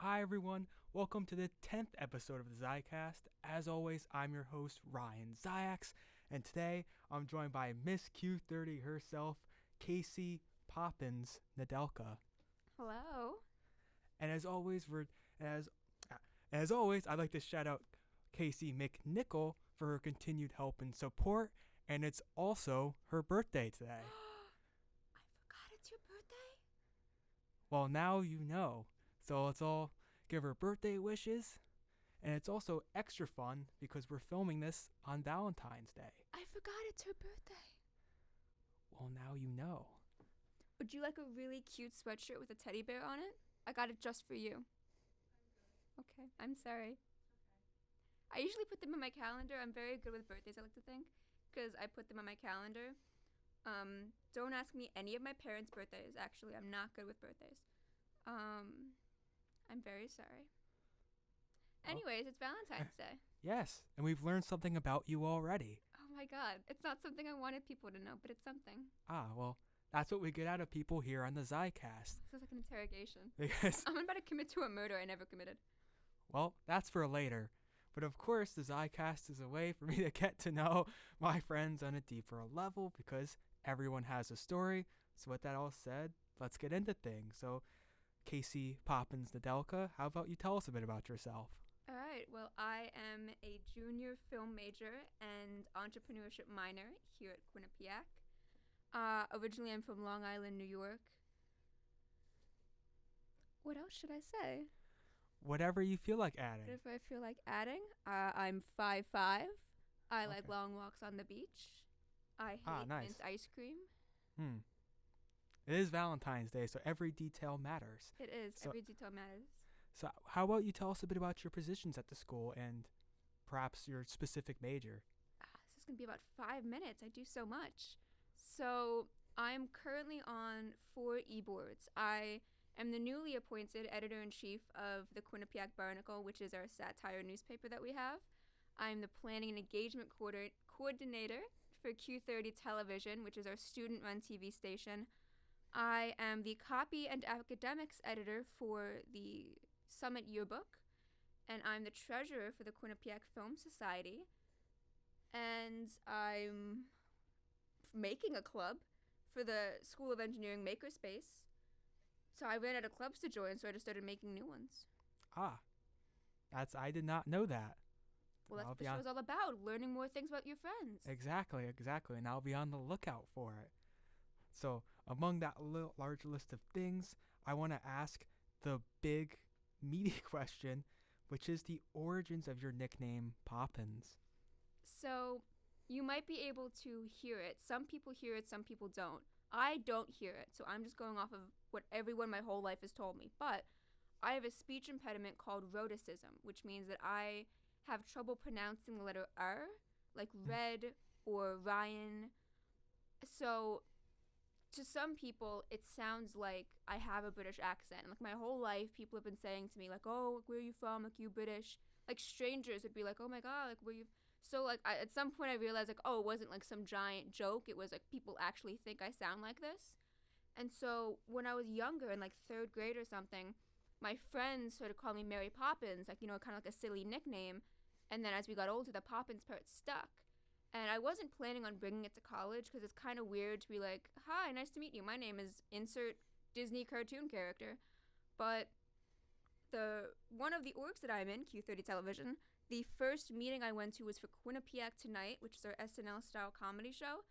Hi everyone, welcome to the 10th episode of the Zicast. As always, I'm your host Ryan Ziaks, and today I'm joined by Miss Q30 herself, Casey Poppins Nedelka. Hello. And as always, I'd like to shout out Casey McNichol for her continued help and support, and it's also her birthday today. I forgot it's your birthday? Well, now you know. So let's all give her birthday wishes. And it's also extra fun because we're filming this on Valentine's Day. I forgot it's her birthday. Well, now you know. Would you like a really cute sweatshirt with a teddy bear on it? I got it just for you. Okay, I'm sorry. I usually put them in my calendar. I'm very good with birthdays, I like to think, because I put them on my calendar. Don't ask me any of my parents' birthdays. Actually, I'm not good with birthdays. I'm very sorry. Anyways, it's Valentine's Day. Yes, and we've learned something about you already. Oh my god, it's not something I wanted people to know, but it's something. Well, that's what we get out of people here on the Zicast. This is like an interrogation. Because, I'm about to commit to a murder I never committed. well, that's for later. But of course, the Zicast is a way for me to get to know my friends on a deeper level because everyone has a story. So with that all said, let's get into things. So, Casey Poppins Nedelka, how about you tell us a bit about yourself? All right. Well, I am a junior film major and entrepreneurship minor here at Quinnipiac. Originally, I'm from Long Island, New York. What else should I say? Whatever you feel like adding. If I feel like adding, I'm 5'5". I like Okay. long walks on the beach. I hate nice. mint ice cream. It is Valentine's Day, so every detail matters. It is. So- Every detail matters. So how about you tell us a bit about your positions at the school and perhaps your specific major? This is going to be about 5 minutes. I do so much. So I'm currently on 4 e-boards. I am the newly appointed editor-in-chief of the Quinnipiac Barnacle, which is our satire newspaper that we have. I'm the planning and engagement coordinator for Q30 Television, which is our student-run TV station. I am the copy and academics editor for the Summit Yearbook, and I'm the treasurer for the Quinnipiac Film Society. And I'm making a club for the School of Engineering Makerspace. So I ran out of clubs to join, so I just started making new ones. I did not know that. Well, that's I'll what the be on- show's all about, learning more things about your friends. Exactly, and I'll be on the lookout for it. So, among that large list of things, I want to ask the big, meaty question, which is the origins of your nickname, Poppins. So you might be able to hear it. Some people hear it, some people don't. I don't hear it, so I'm just going off of what everyone my whole life has told me. But I have a speech impediment called rhoticism, which means that I have trouble pronouncing the letter R, like red or Ryan. So to some people, it sounds like I have a British accent. Like my whole life, people have been saying to me, like, oh, where are you from? Like, you British. Like strangers would be like, oh my God, like, where you... So, like, at some point I realized, like, oh, it wasn't, like, some giant joke. It was, like, people actually think I sound like this. And so when I was younger, in, like, 3rd grade or something, my friends started calling me Mary Poppins, like, you know, kind of like a silly nickname. And then as we got older, the Poppins part stuck. And I wasn't planning on bringing it to college because it's kind of weird to be like, hi, nice to meet you. My name is insert Disney cartoon character. But one of the orgs that I'm in, Q30 Television, the first meeting I went to was for Quinnipiac Tonight, which is our SNL-style comedy show.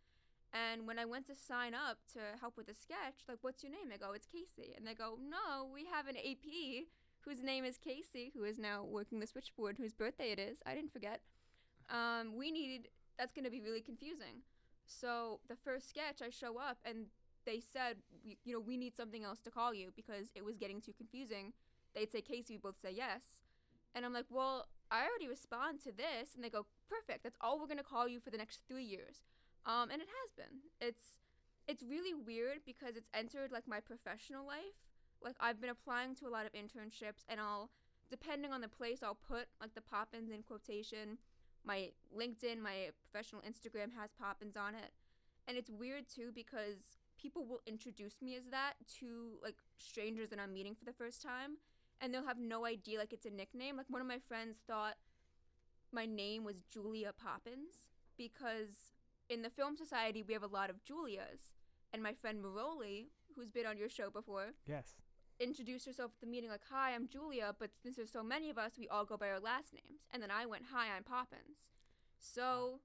And when I went to sign up to help with the sketch, like, what's your name? I go, it's Casey. And they go, no, we have an AP whose name is Casey, who is now working the switchboard, whose birthday it is. I didn't forget. That's going to be really confusing. So the first sketch, I show up, and they said, we need something else to call you because it was getting too confusing. They'd say Casey, we both say yes. And I'm like, well, I already respond to this. And they go, perfect. That's all we're going to call you for the next 3 years. And it has been. It's really weird because it's entered, like, my professional life. Like, I've been applying to a lot of internships, and depending on the place, I'll put, like, the Poppins in quotation. My LinkedIn, my professional Instagram has Poppins on it. And it's weird, too, because people will introduce me as that to, like, strangers that I'm meeting for the first time. and they'll have no idea like it's a nickname. Like one of my friends thought my name was Julia Poppins because in the film society we have a lot of Julias, and my friend Maroli, who's been on your show before, Yes. introduced herself at the meeting like, "Hi, I'm Julia, but since there's so many of us, we all go by our last names." And then I went, "Hi, I'm Poppins." So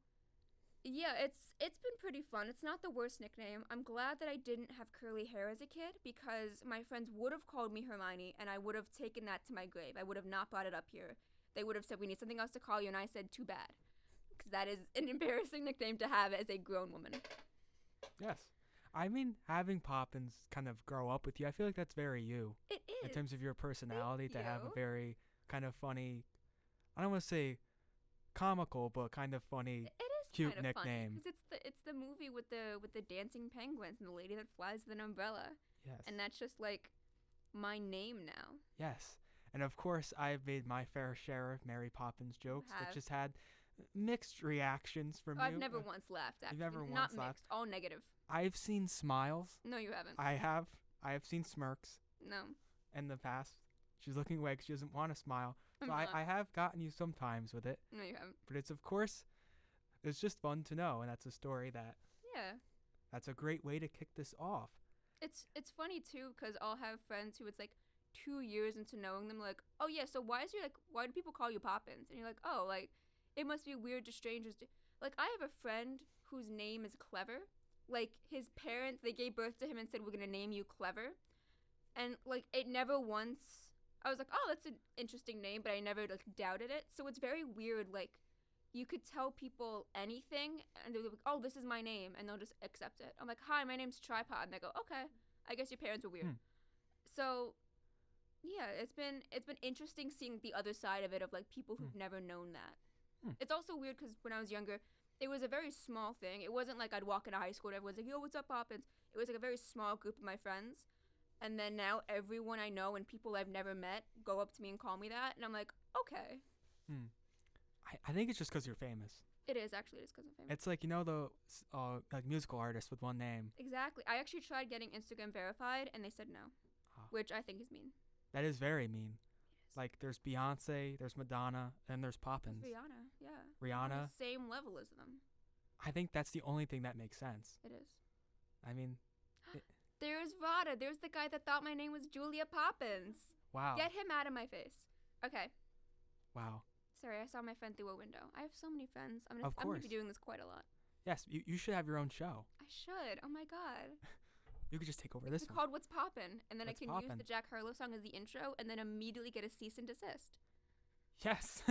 yeah, it's been pretty fun. It's not the worst nickname. I'm glad that I didn't have curly hair as a kid because my friends would have called me Hermione and I would have taken that to my grave. I would have not brought it up here. They would have said, "We need something else to call you," and I said, "Too bad," because that is an embarrassing nickname to have as a grown woman. Yes. I mean, having Poppins kind of grow up with you, I feel like that's very you. It is. In terms of your personality, Thank to have a you. very kind of funny, I don't want to say comical, but kind of funny, It is cute kind of nickname. because it's the movie with the dancing penguins and the lady that flies with an umbrella, Yes. and that's just like my name now. Yes. And of course, I've made my fair share of Mary Poppins jokes that have. just had mixed reactions from you. I've never once laughed. Actually, never not once laughed. mixed, all negative. I've seen smiles. No, you haven't. I have seen smirks No, in the past. She's looking away 'cause she doesn't want to smile. I'm So not. I have gotten you sometimes with it. No, you haven't. But it's, of course, it's just fun to know. And that's a story that's a great way to kick this off. It's funny too because I'll have friends who it's like 2 years into knowing them, like, "Oh yeah, so why do people call you Poppins?" And you're like, "Oh, like it must be weird to strangers." Like I have a friend whose name is Clever. Like his parents, they gave birth to him and said, "We're gonna name you Clever," and like it never once. I was like, "Oh, that's an interesting name," but I never like doubted it. So it's very weird. Like you could tell people anything and they're like, "Oh, this is my name," and they'll just accept it. I'm like, "Hi, my name's Tripod," and they go, "Okay, I guess your parents were weird." So yeah, it's been interesting seeing the other side of it of like people who've never known that. It's also weird because when I was younger, it was a very small thing. It wasn't like I'd walk into high school and everyone's like, "Yo, what's up, Poppins?" It was like a very small group of my friends. And then now everyone I know and people I've never met go up to me and call me that. And I'm like, okay. I think it's just 'cause you're famous. It is actually just because I'm famous. It's like, you know, the like musical artists with one name. Exactly. I actually tried getting Instagram verified and they said no, Oh. which I think is mean. That is very mean. Like there's Beyonce, there's Madonna, and there's Poppins. Rihanna, yeah. Rihanna. On the same level as them. I think that's the only thing that makes sense. It is. I mean, There's Rada. There's the guy that thought my name was Julia Poppins. wow. Get him out of my face. Okay. Wow. Sorry, I saw my friend through a window. I have so many friends. I'm Of gonna be course. doing this quite a lot. Yes, you should have your own show. I should. Oh my god. You could just take over this It's one. called What's Poppin', and then What's I can use Poppin'? the Jack Harlow song as the intro, and then immediately get a cease and desist. Yes.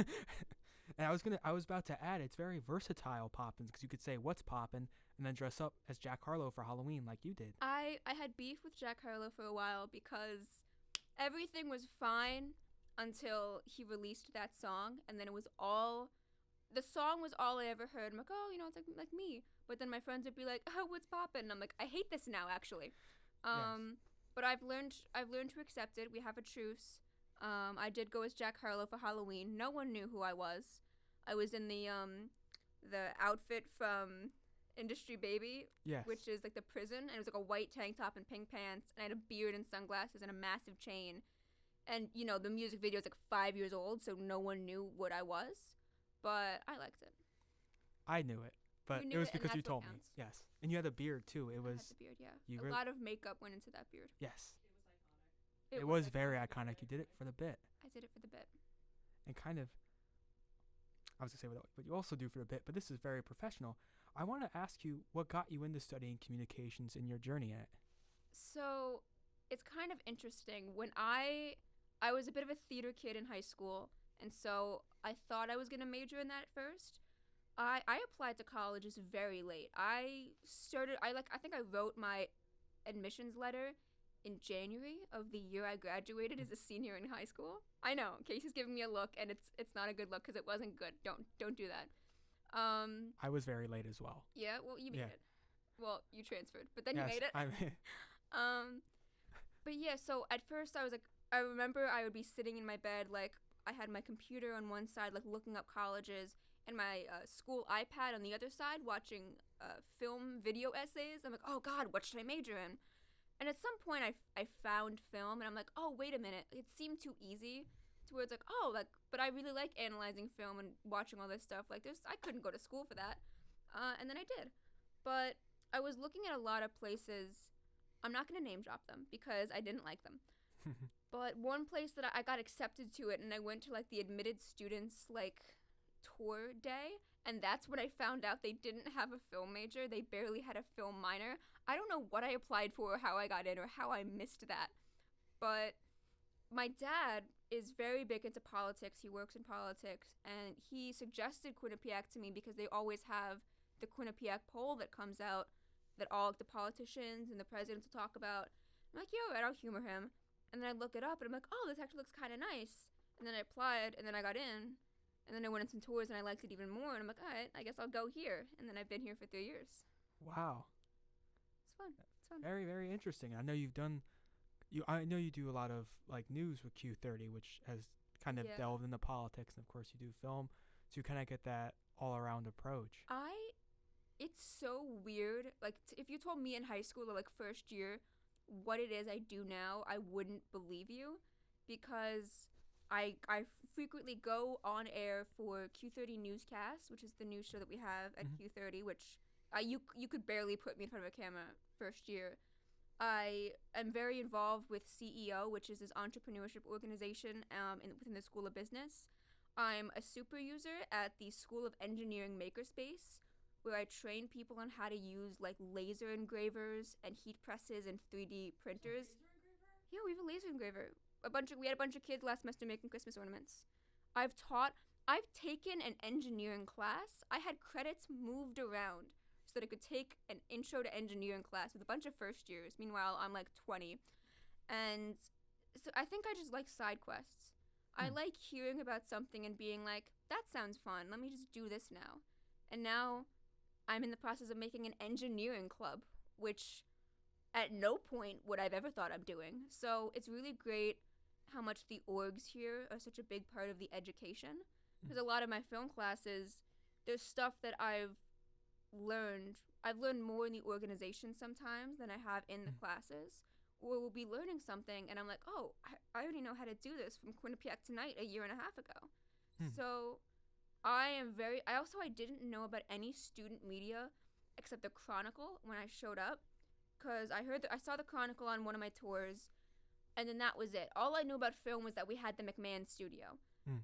And I was about to add, it's very versatile Poppins because you could say what's poppin' and then dress up as Jack Harlow for Halloween like you did. I had beef with Jack Harlow for a while because everything was fine until he released that song, and then the song was all I ever heard. I'm like, "Oh, you know, it's like me." But then my friends would be like, "Oh, what's poppin'?" And I'm like, "I hate this now, actually." But I've learned to accept it. We have a truce. I did go as Jack Harlow for Halloween. No one knew who I was. I was in the outfit from Industry Baby, Yes. which is like the prison, and it was like a white tank top and pink pants, and I had a beard and sunglasses and a massive chain. And you know, the music video is like 5 years old, so no one knew what I was, but I liked it. I knew it, but You it knew was it, and because you that's what told me. counts. Yes. And you had a beard too. It I had was the beard, yeah. you A really- lot of makeup went into that beard. yes. It It was very iconic. You did it for the bit. I did it for the bit. And kind of I was going to say what you also do for the bit, but this is very professional. I want to ask you what got you into studying communications in your journey in it. So it's kind of interesting. When I was a bit of a theater kid in high school, and so I thought I was going to major in that at first. I applied to colleges very late. I think I wrote my admissions letter in January of the year I graduated as a senior in high school. I know, Casey's giving me a look, and it's not a good look because it wasn't good. Don't do that. I was very late as well. Yeah, well, you made Yeah. it. Well, you transferred, but then Yes, you made it. I But yeah, so at first I was like, I remember I would be sitting in my bed, like I had my computer on one side, like looking up colleges, and my school iPad on the other side, watching film video essays. I'm like, oh God, what should I major in? And at some point, I found film, and I'm like, oh, wait a minute. It seemed too easy to where it's like, oh, like, but I really like analyzing film and watching all this stuff. Like, I couldn't go to school for that. And then I did. But I was looking at a lot of places. I'm not going to name drop them because I didn't like them. But one place that I got accepted to it, and I went to, like, the admitted students, like, tour day. And that's when I found out they didn't have a film major. They barely had a film minor. I don't know what I applied for or how I got in or how I missed that. But my dad is very big into politics. He works in politics. And he suggested Quinnipiac to me because they always have the Quinnipiac poll that comes out that all the politicians and the presidents will talk about. I'm like, yeah, right, I'll humor him. And then I look it up and I'm like, oh, this actually looks kind of nice. And then I applied and then I got in. And then I went on some tours and I liked it even more. And I'm like, all right, I guess I'll go here. And then I've been here for 3 years. Wow. It's fun. It's fun. Very, very interesting. I know you've done, I know you do a lot of like news with Q30, which has kind of delved into politics. And of course you do film. So you kind of get that all around approach. It's so weird. Like if you told me in high school or like first year what it is I do now, I wouldn't believe you because I frequently go on air for Q30 Newscast, which is the news show that we have at Q30, which you could barely put me in front of a camera first year. I am very involved with CEO, which is this entrepreneurship organization within the School of Business. I'm a super user at the School of Engineering Makerspace, where I train people on how to use like laser engravers and heat presses and 3D printers. Yeah, we have a laser engraver. We had a bunch of kids last semester making Christmas ornaments. I've taken an engineering class. I had credits moved around so that I could take an intro to engineering class with a bunch of first years. Meanwhile, I'm like 20. And so I think I just like side quests. I like hearing about something and being like, that sounds fun. Let me just do this now. And now I'm in the process of making an engineering club, which at no point would I've ever thought I'm doing. So it's really great how much the orgs here are such a big part of the education. Because a lot of my film classes, there's stuff that I've learned more in the organization sometimes than I have in the classes. Or we'll be learning something and I'm like, oh, I already know how to do this from Quinnipiac Tonight a year and a half ago. So I didn't know about any student media except the Chronicle when I showed up. Because I saw the Chronicle on one of my tours, and then that was it. All I knew about film was that we had the McMahon studio.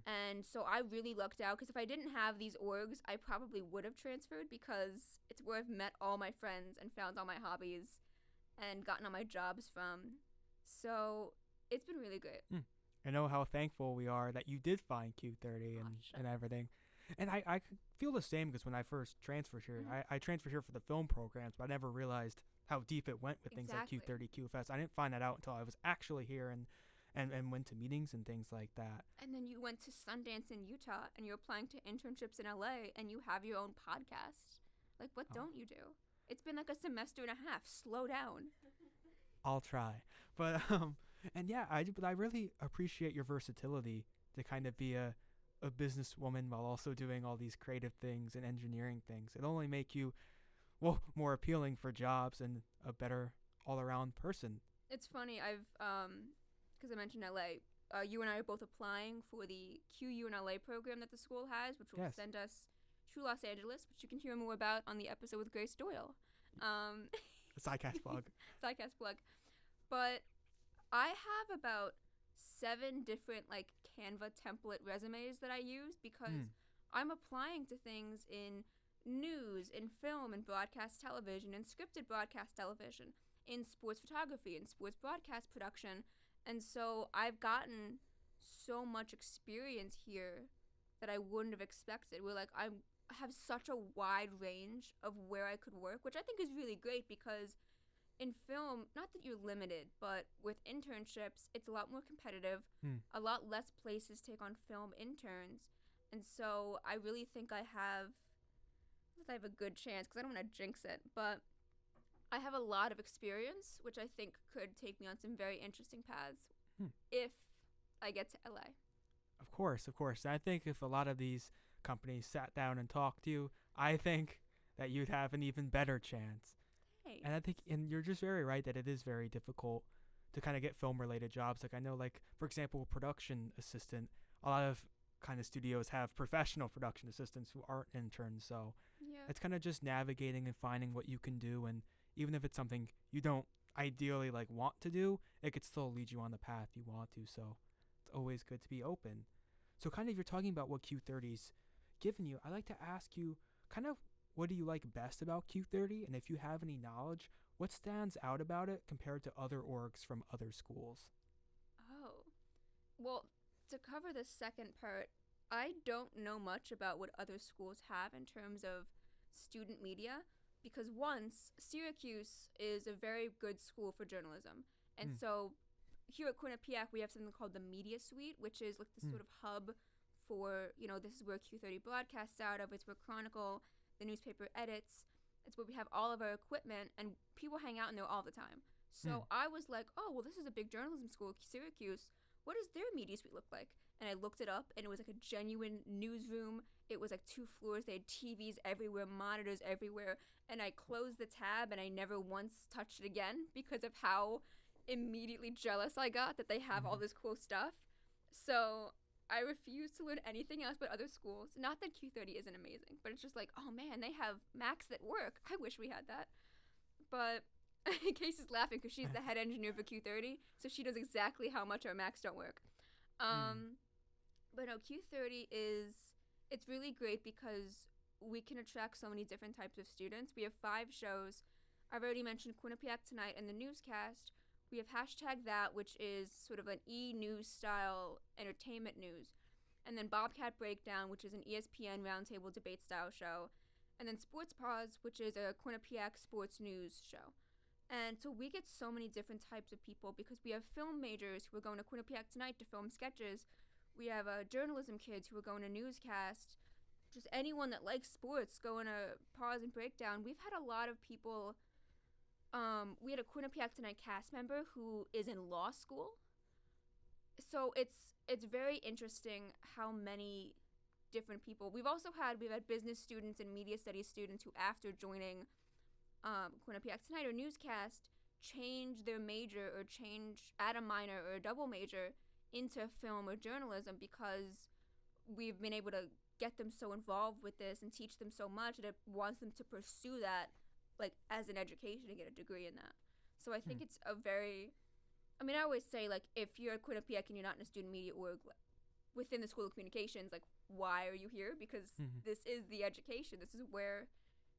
And so I really lucked out, because if I didn't have these orgs, I probably would have transferred, because it's where I've met all my friends and found all my hobbies and gotten all my jobs from. So it's been really great. I know how thankful we are that you did find Q30 and everything. And I feel the same, because when I first transferred here, I transferred here for the film programs, but I never realized how deep it went with things like Q30, QFS. I didn't find that out until I was actually here and went to meetings and things like that. And then you went to Sundance in Utah, and you're applying to internships in LA, and you have your own podcast. Like, what don't you do? It's been like a semester and a half. Slow down. I'll try. But, and yeah, I really appreciate your versatility to kind of be a businesswoman while also doing all these creative things and engineering things. It'll only make you, well, more appealing for jobs and a better all-around person. It's funny, because I mentioned LA, you and I are both applying for the QU in LA program that the school has, which will send us to Los Angeles, which you can hear more about on the episode with Grace Doyle. Zicast plug. Zicast plug. But I have about 7 different like Canva template resumes that I use, because I'm applying to things in news, in film, and broadcast television, and scripted broadcast television, in sports photography, and sports broadcast production. And so I've gotten so much experience here that I wouldn't have expected. I have such a wide range of where I could work, which I think is really great, because in film, not that you're limited, but with internships, it's a lot more competitive. A lot less places take on film interns. And so I really think I have a good chance, because I don't want to jinx it, but I have a lot of experience, which I think could take me on some very interesting paths if I get to LA. Of course. I think if a lot of these companies sat down and talked to you, I think that you'd have an even better chance. Thanks. And I think, and you're just very right that it is very difficult to kind of get film related jobs. Like I know, like for example, production assistant. A lot of kind of studios have professional production assistants who aren't interns. So Yeah. it's kind of just navigating and finding what you can do. And even if it's something you don't ideally like want to do, it could still lead you on the path you want to. So it's always good to be open. So kind of you're talking about what Q30's given you. I'd like to ask you kind of what do you like best about Q30? And if you have any knowledge, what stands out about it compared to other orgs from other schools? Oh. Well, to cover the second part, I don't know much about what other schools have in terms of student media because once Syracuse is a very good school for journalism. And Mm. so here at Quinnipiac, we have something called the Media Suite, which is like this Mm. sort of hub for, this is where Q30 broadcasts out of. It's where Chronicle, the newspaper, edits. It's where we have all of our equipment, and people hang out in there all the time. So I was like, oh, well, this is a big journalism school, Syracuse. What does their media suite look like? And I looked it up, and it was like a genuine newsroom. It was like 2 floors. They had TVs everywhere, monitors everywhere. And I closed the tab, and I never once touched it again because of how immediately jealous I got that they have all this cool stuff. So I refuse to learn anything else but other schools. Not that Q30 isn't amazing, but it's just like, oh man, they have Macs that work. I wish we had that. But Casey's laughing because she's the head engineer for Q30, so she knows exactly how much our Macs don't work. But no, Q30 it's really great because we can attract so many different types of students. We have 5 shows. I've already mentioned Quinnipiac Tonight and the newscast. We have Hashtag That, which is sort of an e-news style entertainment news. And then Bobcat Breakdown, which is an ESPN roundtable debate style show. And then Sports Pause, which is a Quinnipiac sports news show. And so we get so many different types of people because we have film majors who are going to Quinnipiac Tonight to film sketches. We have journalism kids who are going to newscast. Just anyone that likes sports going to Pause and Breakdown. We've had a lot of people. We had a Quinnipiac Tonight cast member who is in law school. So it's very interesting how many different people. We've had business students and media studies students who, after joining Quinnipiac Tonight or newscast, change their major or add a minor or a double major into film or journalism because we've been able to get them so involved with this and teach them so much that it wants them to pursue that like as an education and get a degree in that. So I think it's a very, I always say like if you're at Quinnipiac and you're not in a student media org within the School of Communications, like why are you here? Because this is the education. This is where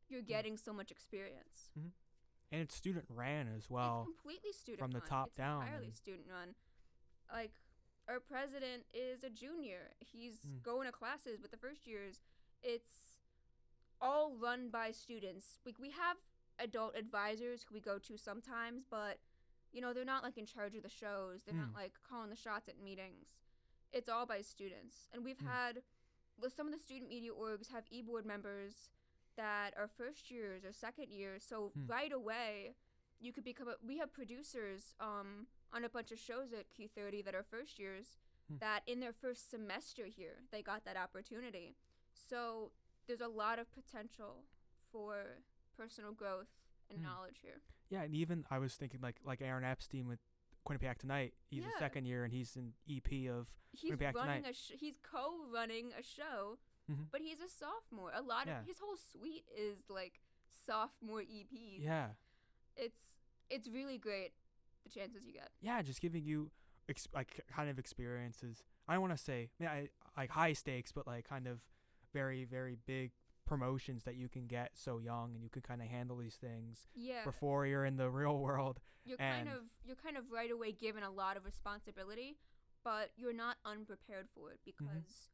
you're getting so much experience. And it's student ran as well. It's completely student from run. the top it's down. Entirely student run. Like our president is a junior. He's going to classes with the first years. It's all run by students. We have adult advisors who we go to sometimes, but they're not like in charge of the shows. They're not like calling the shots at meetings. It's all by students. And we've had some of the student media orgs have e-board members that are first years or second years. So right away you could we have producers on a bunch of shows at Q30 that are first years that in their first semester here they got that opportunity. So there's a lot of potential for personal growth and knowledge here. Yeah, and even I was thinking like Aaron Epstein with Quinnipiac Tonight. He's a second year and he's an EP of Quinnipiac Tonight. He's co-running a show, but he's a sophomore. A lot of his whole suite is like sophomore EPs. Yeah. It's really great the chances you get. Yeah, just giving you like kind of experiences. I don't want to say like high stakes, but like kind of very, very big promotions that you can get so young, and you can kind of handle these things before you're in the real world. You're kind of right away given a lot of responsibility, but you're not unprepared for it because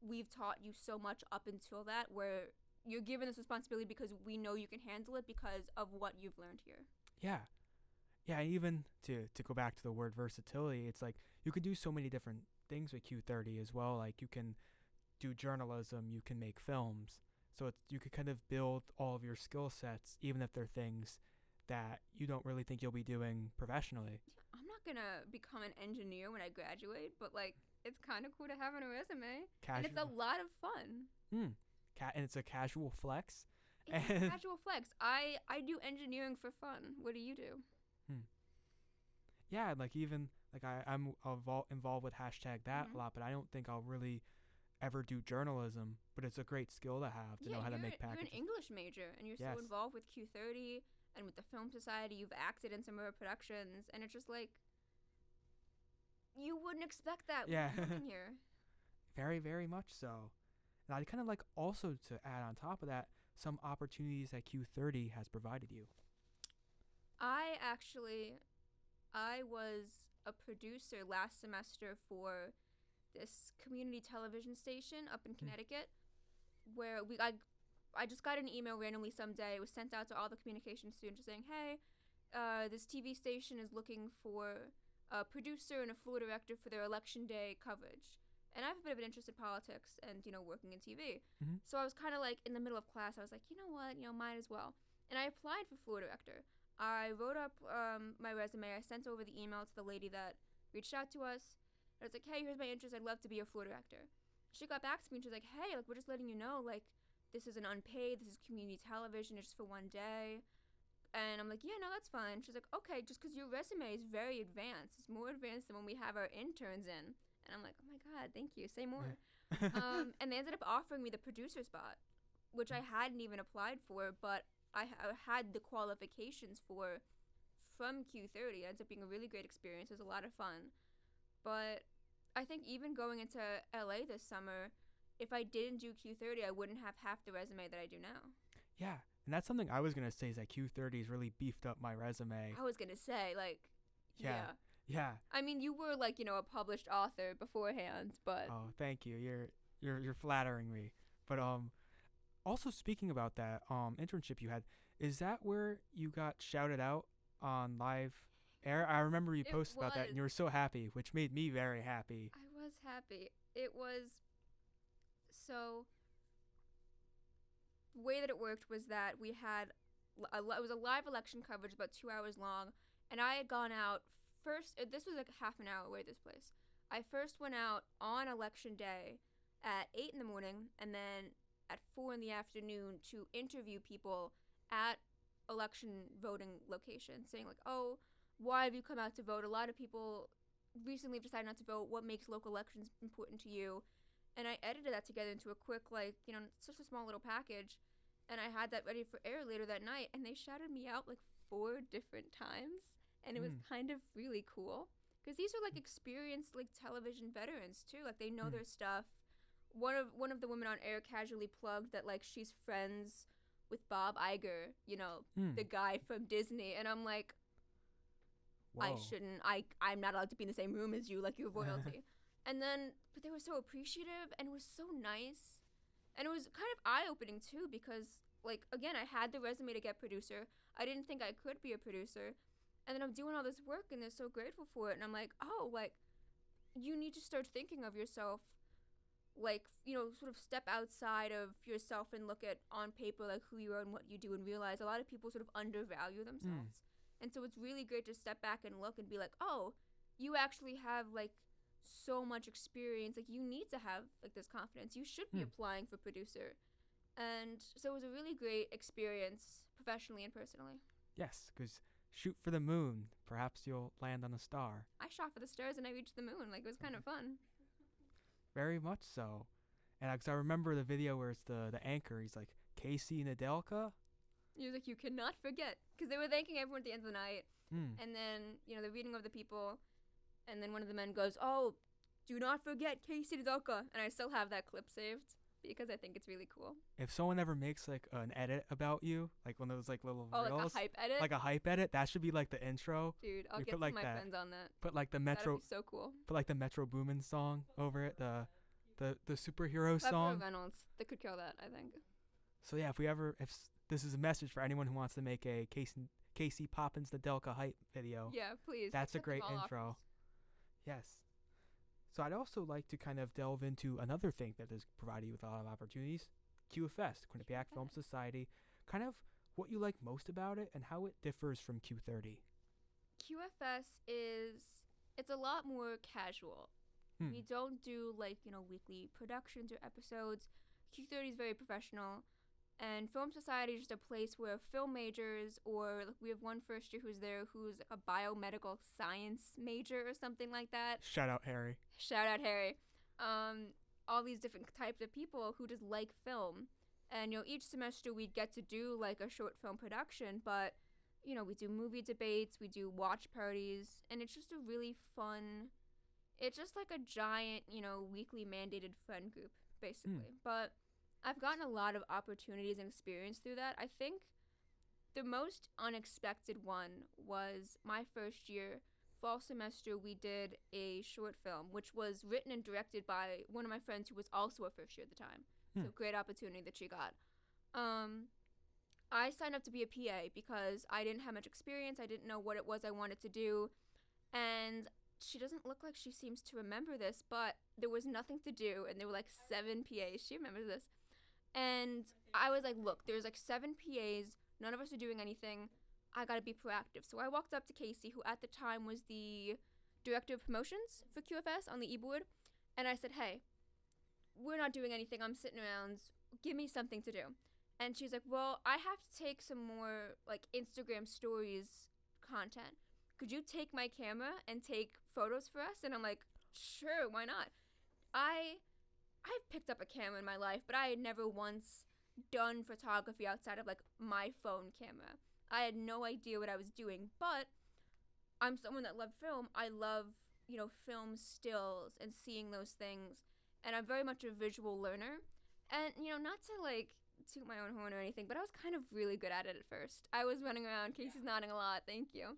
we've taught you so much up until that, where you're given this responsibility because we know you can handle it because of what you've learned here. Yeah, even to go back to the word versatility, it's like you can do so many different things with Q30 as well. Like you can do journalism, you can make films. So you could kind of build all of your skill sets, even if they're things that you don't really think you'll be doing professionally. I'm not going to become an engineer when I graduate, but like it's kind of cool to have on a resume. And it's a lot of fun. And it's a casual flex. It's a casual flex. I do engineering for fun. What do you do? Yeah, like even like I'm involved with hashtag that a lot, but I don't think I'll really ever do journalism. But it's a great skill to have to know how to make packages. You're an English major, and you're so involved with Q30 and with the Film Society. You've acted in some of our productions, and it's just like you wouldn't expect that when you're working here. Very, very much so. And I'd kind of like also to add on top of that some opportunities that Q30 has provided you. I was a producer last semester for this community television station up in Connecticut, where I just got an email randomly someday. It was sent out to all the communication students saying, hey, this TV station is looking for a producer and a floor director for their election day coverage. And I have a bit of an interest in politics and, working in TV. So I was kind of like in the middle of class, I was like, you know what, might as well. And I applied for floor director. I wrote up my resume. I sent over the email to the lady that reached out to us. I was like, hey, here's my interest. I'd love to be a floor director. She got back to me and she's like, hey, like, we're just letting you know, like, this is an unpaid, this is community television, it's just for one day. And I'm like, yeah, no, that's fine. She's like, okay, just because your resume is very advanced. It's more advanced than when we have our interns in. And I'm like, oh my God, thank you. Say more. And they ended up offering me the producer spot, which I hadn't even applied for, but I had the qualifications from Q30. It ends up being a really great experience. It was a lot of fun. But I think even going into LA this summer, if I didn't do Q30, I wouldn't have half the resume that I do now. Yeah. And that's something I was going to say is that Q30 has really beefed up my resume. I was going to say, like, yeah. Yeah. I mean, you were like, a published author beforehand, but oh, thank you. You're flattering me. But also speaking about that internship you had, is that where you got shouted out on live air? I remember you posted about that and you were so happy, which made me very happy. I was happy. It was so the way that it worked was that we had it was a live election coverage about 2 hours long, and I had gone out first. This was like half an hour away, this place. I first went out on election day at 8 in the morning and then at 4 in the afternoon to interview people at election voting locations, saying like, oh, why have you come out to vote? A lot of people recently have decided not to vote. What makes local elections important to you? And I edited that together into a quick, such a small little package. And I had that ready for air later that night. And they shouted me out like 4 different times. And it was kind of really cool. Because these are like experienced like television veterans too. Like they know their stuff. One of the women on air casually plugged that like she's friends with Bob Iger, the guy from Disney. And I'm like, whoa. I'm not allowed to be in the same room as you, like you're royalty. But they were so appreciative and it was so nice. And it was kind of eye-opening too because, like, again, I had the resume to get producer. I didn't think I could be a producer. And then I'm doing all this work and they're so grateful for it. And I'm like, oh, like, you need to start thinking of yourself, like, sort of step outside of yourself and look at on paper, like, who you are and what you do and realize a lot of people sort of undervalue themselves. And so it's really great to step back and look and be like, oh, you actually have, like, so much experience. Like, you need to have, like, this confidence. You should be applying for producer. And so it was a really great experience professionally and personally. Yes, because shoot for the moon. Perhaps you'll land on a star. I shot for the stars and I reached the moon. Like, it was kind of fun. Very much so. And I remember the video where it's the anchor. He's like, Casey Nedelka? He was like, you cannot forget. Because they were thanking everyone at the end of the night. And then, the reading of the people. And then one of the men goes, oh, do not forget Casey Nedelka. And I still have that clip saved because I think it's really cool. If someone ever makes, like, an edit about you, like one of those, like, little reels. Like a hype edit? Like a hype edit, that should be, like, the intro. Dude, I'll get some of my friends on that. Put, like, the Metro. That'd be so cool. Put, like, the Metro Boomin song over it, the superhero song. Reynolds. They could kill that, I think. So, yeah, if this is a message for anyone who wants to make a Casey Poppins Nedelka hype video. Yeah, please. That's a great intro. Offers. Yes. So I'd also like to kind of delve into another thing that has provided you with a lot of opportunities, QFS, Quinnipiac Film Society, kind of what you like most about it and how it differs from Q30. QFS it's a lot more casual. We don't do, like, weekly productions or episodes. Q30 is very professional, And Film Society is just a place where film majors, or like, we have one first year who's there who's like a biomedical science major or something like that. Shout out Harry. Shout out Harry. All these different types of people who just like film. And, each semester we'd get to do like a short film production, but, we do movie debates, we do watch parties, and it's just a really fun, it's just like a giant, weekly mandated friend group, basically. But I've gotten a lot of opportunities and experience through that. I think the most unexpected one was my first year, fall semester, we did a short film, which was written and directed by one of my friends who was also a first year at the time. So great opportunity that she got. I signed up to be a PA because I didn't have much experience. I didn't know what it was I wanted to do. And she doesn't look like she seems to remember this, but there was nothing to do, and there were like 7 PAs. She remembers this. And I was like, look, there's like 7 PAs. None of us are doing anything. I got to be proactive. So I walked up to Casey, who at the time was the director of promotions for QFS on the e-board. And I said, hey, we're not doing anything. I'm sitting around. Give me something to do. And she's like, well, I have to take some more like Instagram stories content. Could you take my camera and take photos for us? And I'm like, sure, why not? I've picked up a camera in my life, but I had never once done photography outside of like my phone camera. I had no idea what I was doing, but I'm someone that loved film. I love, film stills and seeing those things. And I'm very much a visual learner. And, not to like toot my own horn or anything, but I was kind of really good at it at first. I was running around. Casey's nodding a lot. Thank you.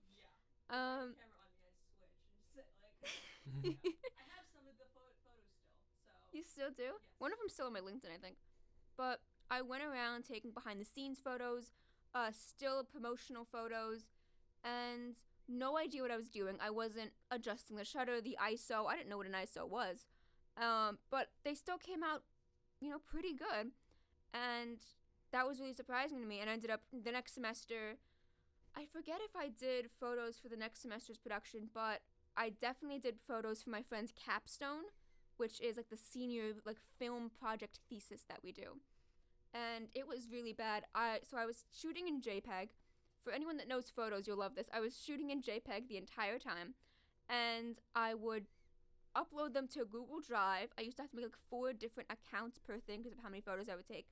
Yeah. Camera on me, I switch and just sit like. I have some of the photos still. So. You still do? Yes. One of them's still on my LinkedIn, I think. But I went around taking behind the scenes photos, still promotional photos, and no idea what I was doing. I wasn't adjusting the shutter, the ISO. I didn't know what an ISO was. But they still came out, pretty good. And that was really surprising to me. And I ended up the next semester, I forget if I did photos for the next semester's production, but I definitely did photos for my friend's capstone, which is like the senior like film project thesis that we do. And it was really bad. So I was shooting in JPEG. For anyone that knows photos, you'll love this. I was shooting in JPEG the entire time, and I would upload them to Google Drive. I used to have to make like 4 different accounts per thing because of how many photos I would take.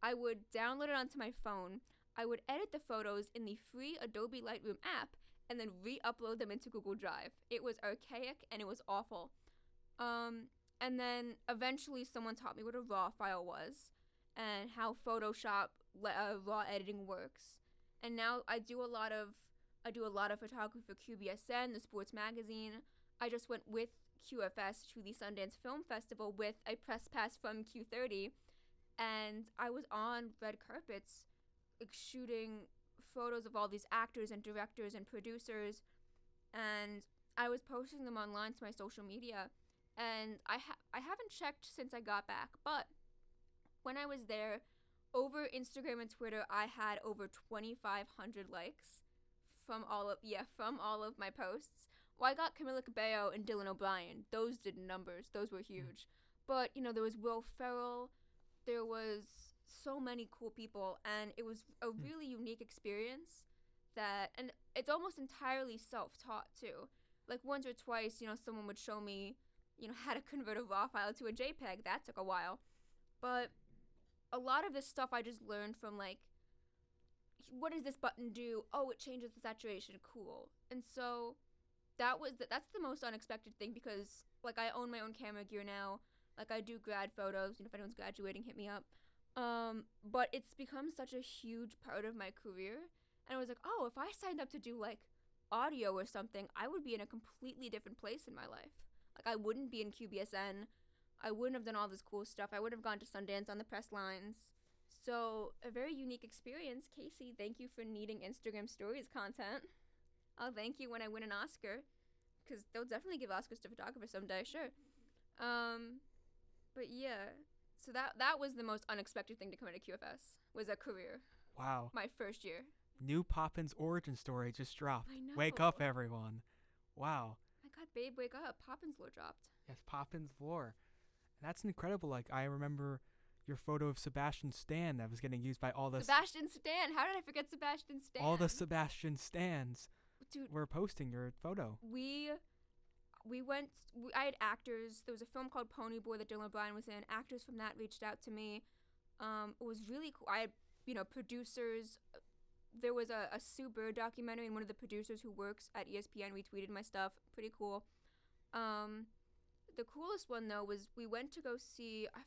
I would download it onto my phone. I would edit the photos in the free Adobe Lightroom app and then re-upload them into Google Drive. It was archaic and it was awful. And then eventually someone taught me what a RAW file was and how Photoshop RAW editing works. And now I do a lot of photography for QBSN, the sports magazine. I just went with QFS to the Sundance Film Festival with a press pass from Q30, and I was on red carpets like shooting photos of all these actors and directors and producers, and I was posting them online to my social media. And I haven't checked since I got back, but when I was there, over Instagram and Twitter, I had over 2,500 likes from all of my posts. Well, I got Camila Cabello and Dylan O'Brien. Those did numbers. Those were huge. But, there was Will Ferrell. There was so many cool people, and it was a really unique experience and it's almost entirely self-taught, too. Like, once or twice, someone would show me, how to convert a RAW file to a JPEG. That took a while. But a lot of this stuff I just learned from, like, what does this button do? Oh, it changes the saturation. Cool. And so that's the most unexpected thing because, like, I own my own camera gear now. Like, I do grad photos. If anyone's graduating, hit me up. But it's become such a huge part of my career. And I was like, oh, if I signed up to do, like, audio or something, I would be in a completely different place in my life. Like, I wouldn't be in QBSN. I wouldn't have done all this cool stuff. I would have gone to Sundance on the press lines. So, a very unique experience. Casey, thank you for needing Instagram stories content. I'll thank you when I win an Oscar, because they'll definitely give Oscars to photographers someday, sure. But yeah, so that was the most unexpected thing to come into QFS, was a career. Wow. My first year. New Poppins origin story just dropped. I know. Wake up, everyone. Wow. My God, babe, wake up. Poppins lore dropped. Yes, Poppins lore. And that's incredible. Like, I remember, your photo of Sebastian Stan that was getting used by all the Sebastian Stan. How did I forget Sebastian Stan? all the Sebastian Stans Dude, were posting your photo. I had actors. There was a film called Pony Boy that Dylan O'Brien was in. Actors from that reached out to me. It was really cool. I had, producers. There was a Sue Bird documentary, and one of the producers who works at ESPN retweeted my stuff. Pretty cool. The coolest one, though, was we went to go see, I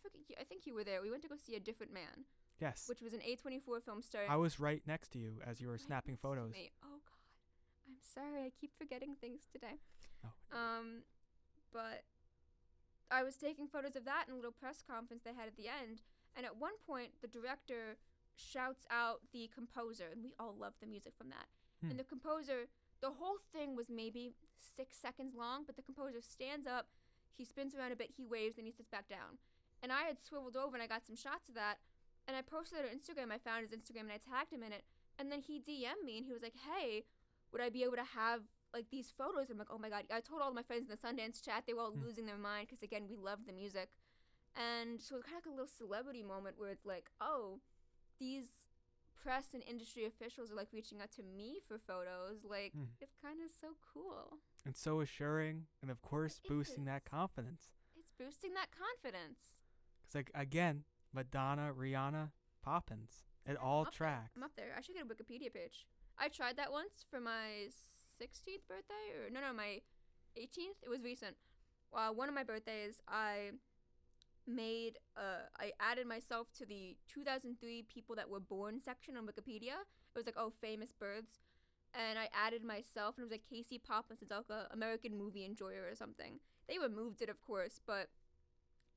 think you were there. We went to go see A Different Man. Yes. Which was an A24 film starring. I was right next to you as you were snapping photos. Me. Oh, God. I'm sorry. I keep forgetting things today. Oh. But I was taking photos of that in a little press conference they had at the end. And at one point, the director shouts out the composer. And we all loved the music from that. And the composer, the whole thing was maybe 6 seconds long. But the composer stands up. He spins around a bit. He waves. And he sits back down. And I had swiveled over and I got some shots of that. And I posted it on Instagram. I found his Instagram and I tagged him in it. And then he DM'd me and he was like, hey, would I be able to have like these photos? I'm like, oh my God. I told all my friends in the Sundance chat. They were all losing their mind because, again, we loved the music. And so it was kind of like a little celebrity moment where it's like, oh, these press and industry officials are like reaching out to me for photos. Like, it's kind of so cool. And so assuring and, of course, boosting that confidence. It's boosting that confidence. Because, like, again, Madonna, Rihanna, Poppins. It all tracks. I'm up there. I should get a Wikipedia page. I tried that once for my 16th birthday. My 18th. It was recent. One of my birthdays, I added myself to the 2003 people that were born section on Wikipedia. It was like, oh, famous births. And I added myself, and it was like Casey Poppins, Nedelka, American movie enjoyer or something. They removed it, of course, but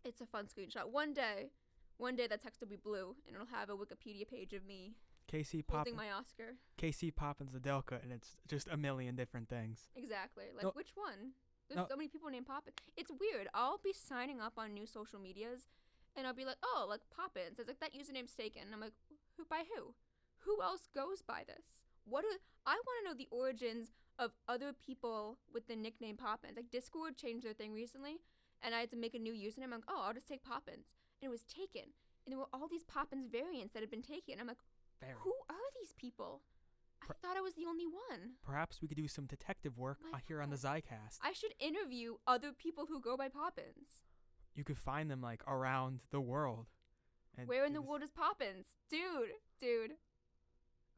it's a fun screenshot. One day that text will be blue, and it'll have a Wikipedia page of me holding my Oscar. Casey Poppins, Nedelka, and it's just a million different things. Exactly. Like, which one? There's so many people named Poppins. It's weird. I'll be signing up on new social medias, and I'll be like, oh, like Poppins. It's like, that username's taken. And I'm like, who by who? Who else goes by this? I want to know the origins of other people with the nickname Poppins. Like, Discord changed their thing recently, and I had to make a new username. I'm like, oh, I'll just take Poppins. And it was taken. And there were all these Poppins variants that had been taken. I'm like, who are these people? I thought I was the only one. Perhaps we could do some detective work here on the Zicast. I should interview other people who go by Poppins. You could find them, like, around the world. And where in the world is Poppins? Dude.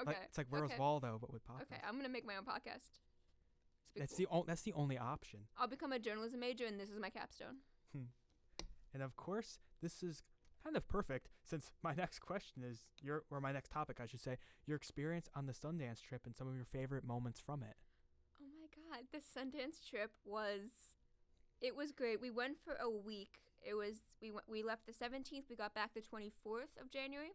Okay. It's like Where's Waldo, but with Poppins. Okay, I'm going to make my own podcast. That's the only option. I'll become a journalism major, and this is my capstone. And, of course, this is kind of perfect since my next question is my next topic, I should say, your experience on the Sundance trip and some of your favorite moments from it. Oh my God, the Sundance trip was great. We went for a week. We left the 17th. We got back the 24th of January,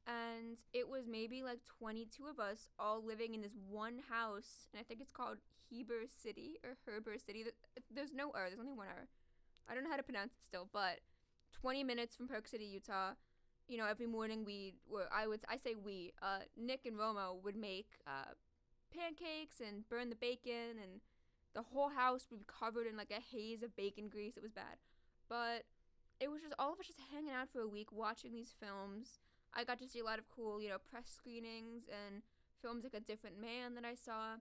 and it was maybe like 22 of us all living in this one house, and I think it's called Heber City or Herber City. There's no R. There's only one R. I don't know how to pronounce it still, but 20 minutes from Park City, Utah. Every morning Nick and Romo would make pancakes and burn the bacon, and the whole house would be covered in like a haze of bacon grease. It was bad. But it was just all of us just hanging out for a week watching these films. I got to see a lot of cool, press screenings and films like A Different Man that I saw.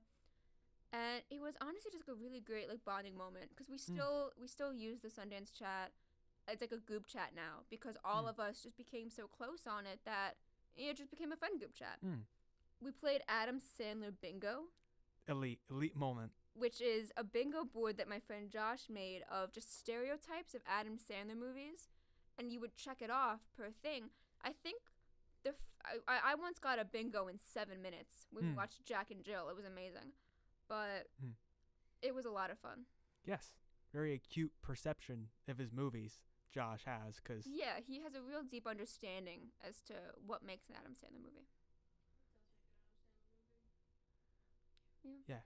And it was honestly just a really great like bonding moment because we still use the Sundance chat. It's like a group chat now because all of us just became so close on it that it just became a fun group chat. We played Adam Sandler Bingo. Elite moment. Which is a bingo board that my friend Josh made of just stereotypes of Adam Sandler movies, and you would check it off per thing. I think I once got a bingo in 7 minutes when we watched Jack and Jill. It was amazing, but it was a lot of fun. Yes, very acute perception of his movies Josh has, because yeah, he has a real deep understanding as to what makes an Adam Sandler movie. Yeah.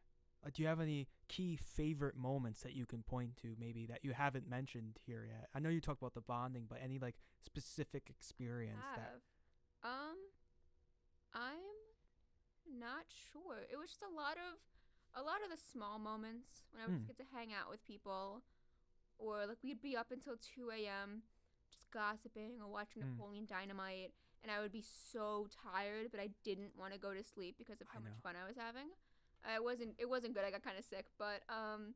Do you have any key favorite moments that you can point to, maybe that you haven't mentioned here yet? I know you talked about the bonding, but any like specific experience I'm not sure. It was just a lot of the small moments when I would just get to hang out with people, or like we'd be up until 2 a.m. just gossiping or watching Napoleon Dynamite, and I would be so tired, but I didn't want to go to sleep because of how much fun I was having. It wasn't good. I got kind of sick, but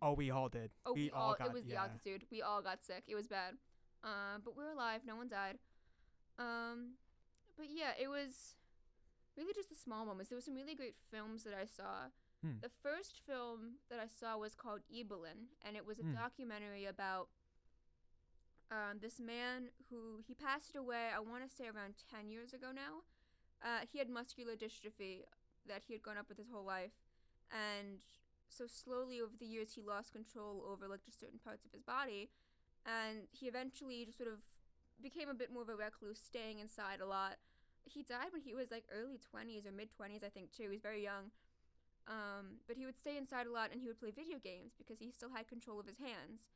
Oh, we all did. oh, we all got. it was the altitude. We all got sick. It was bad. But we're alive. No one died. But yeah, it was really just the small moments. There were some really great films that I saw. The first film that I saw was called Evelyn, and it was a documentary about this man who he passed away, I want to say around 10 years ago now. He had muscular dystrophy that he had gone up with his whole life, and so slowly over the years he lost control over like just certain parts of his body, and he eventually just sort of became a bit more of a recluse, staying inside a lot. He died when he was like early 20s or mid 20s, I think, too. He was very young. But he would stay inside a lot, and he would play video games because he still had control of his hands.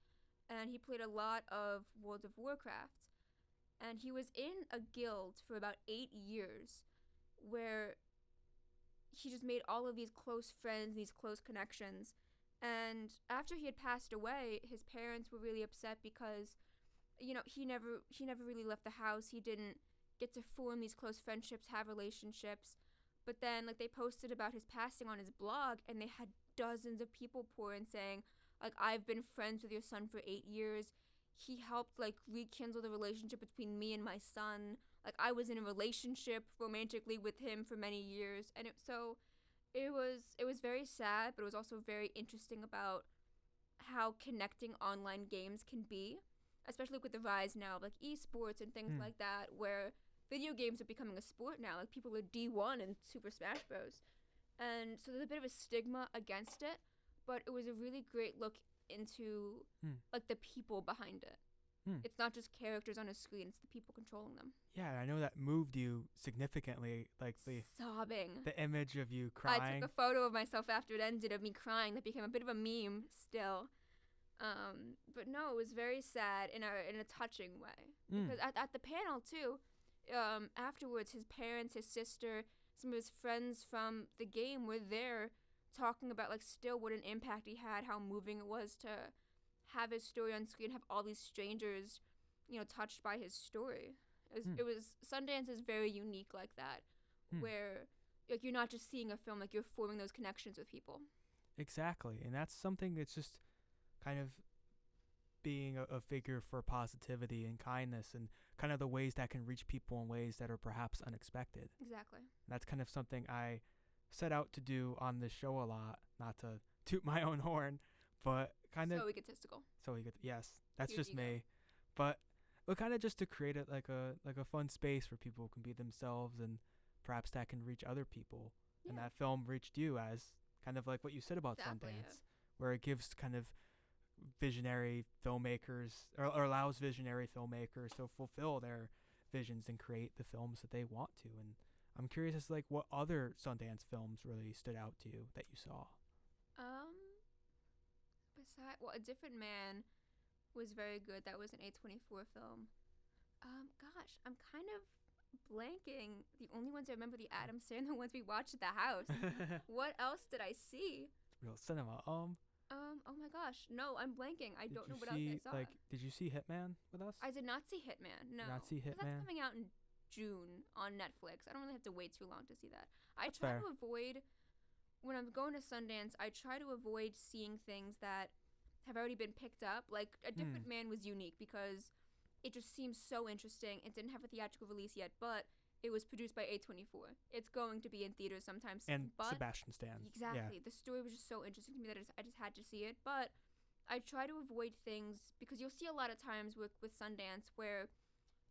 And he played a lot of World of Warcraft. And he was in a guild for about 8 years where he just made all of these close friends, these close connections. And after he had passed away, his parents were really upset because, you know, he never really left the house. He didn't get to form these close friendships, have relationships. But then, like, they posted about his passing on his blog, and they had dozens of people pour in saying, like, I've been friends with your son for 8 years. He helped, like, rekindle the relationship between me and my son. Like, I was in a relationship romantically with him for many years. And it was very sad, but it was also very interesting about how connecting online games can be, especially with the rise now of, like, esports and things like that, where video games are becoming a sport now. Like, people are D1 in Super Smash Bros. And so there's a bit of a stigma against it, but it was a really great look into, like, the people behind it. It's not just characters on a screen, it's the people controlling them. Yeah, I know that moved you significantly, like sobbing. The image of you crying. I took a photo of myself after it ended of me crying. That became a bit of a meme still. But no, it was very sad in a touching way. Because at the panel, too, afterwards, his parents, his sister, some of his friends from the game were there talking about, like, still what an impact he had, how moving it was to have his story on screen, have all these strangers, you know, touched by his story. It was Sundance is very unique like that, where, like, you're not just seeing a film, like, you're forming those connections with people. Exactly, and that's something that's just kind of being a figure for positivity and kindness, and kind of the ways that can reach people in ways that are perhaps unexpected. Exactly. And that's kind of something I set out to do on this show a lot, not to toot my own horn, but kind of so egotistical. Yes, that's Huge just ego. me. But kind of just to create it like a fun space where people can be themselves, and perhaps that can reach other people. Yeah. And that film reached you as kind of like what you said about Exactly, Sundance, where it gives kind of visionary filmmakers or allows visionary filmmakers to fulfill their visions and create the films that they want to. And I'm curious as to, like, what other Sundance films really stood out to you that you saw. A Different Man was very good. That was an A24 film. Gosh, I'm kind of blanking. The only ones I remember, the Adam Sandler ones we watched at the house. What else did I see? Real cinema. Oh my gosh, no, I'm blanking. I don't know what else I saw. Did you see Hitman with us? I did not see Hitman. No. Did not see 'Cause Hitman? That's coming out in June on Netflix. I don't really have to wait too long to see that. That's try fair. to avoid, when I'm going to Sundance, I try to avoid seeing things that have already been picked up. Like, A Different Man was unique because it just seems so interesting. It didn't have a theatrical release yet, but it was produced by A24. It's going to be in theaters sometime soon. And but Sebastian Stan. Exactly. The story was just so interesting to me that I just had to see it. But I try to avoid things because you'll see a lot of times with Sundance where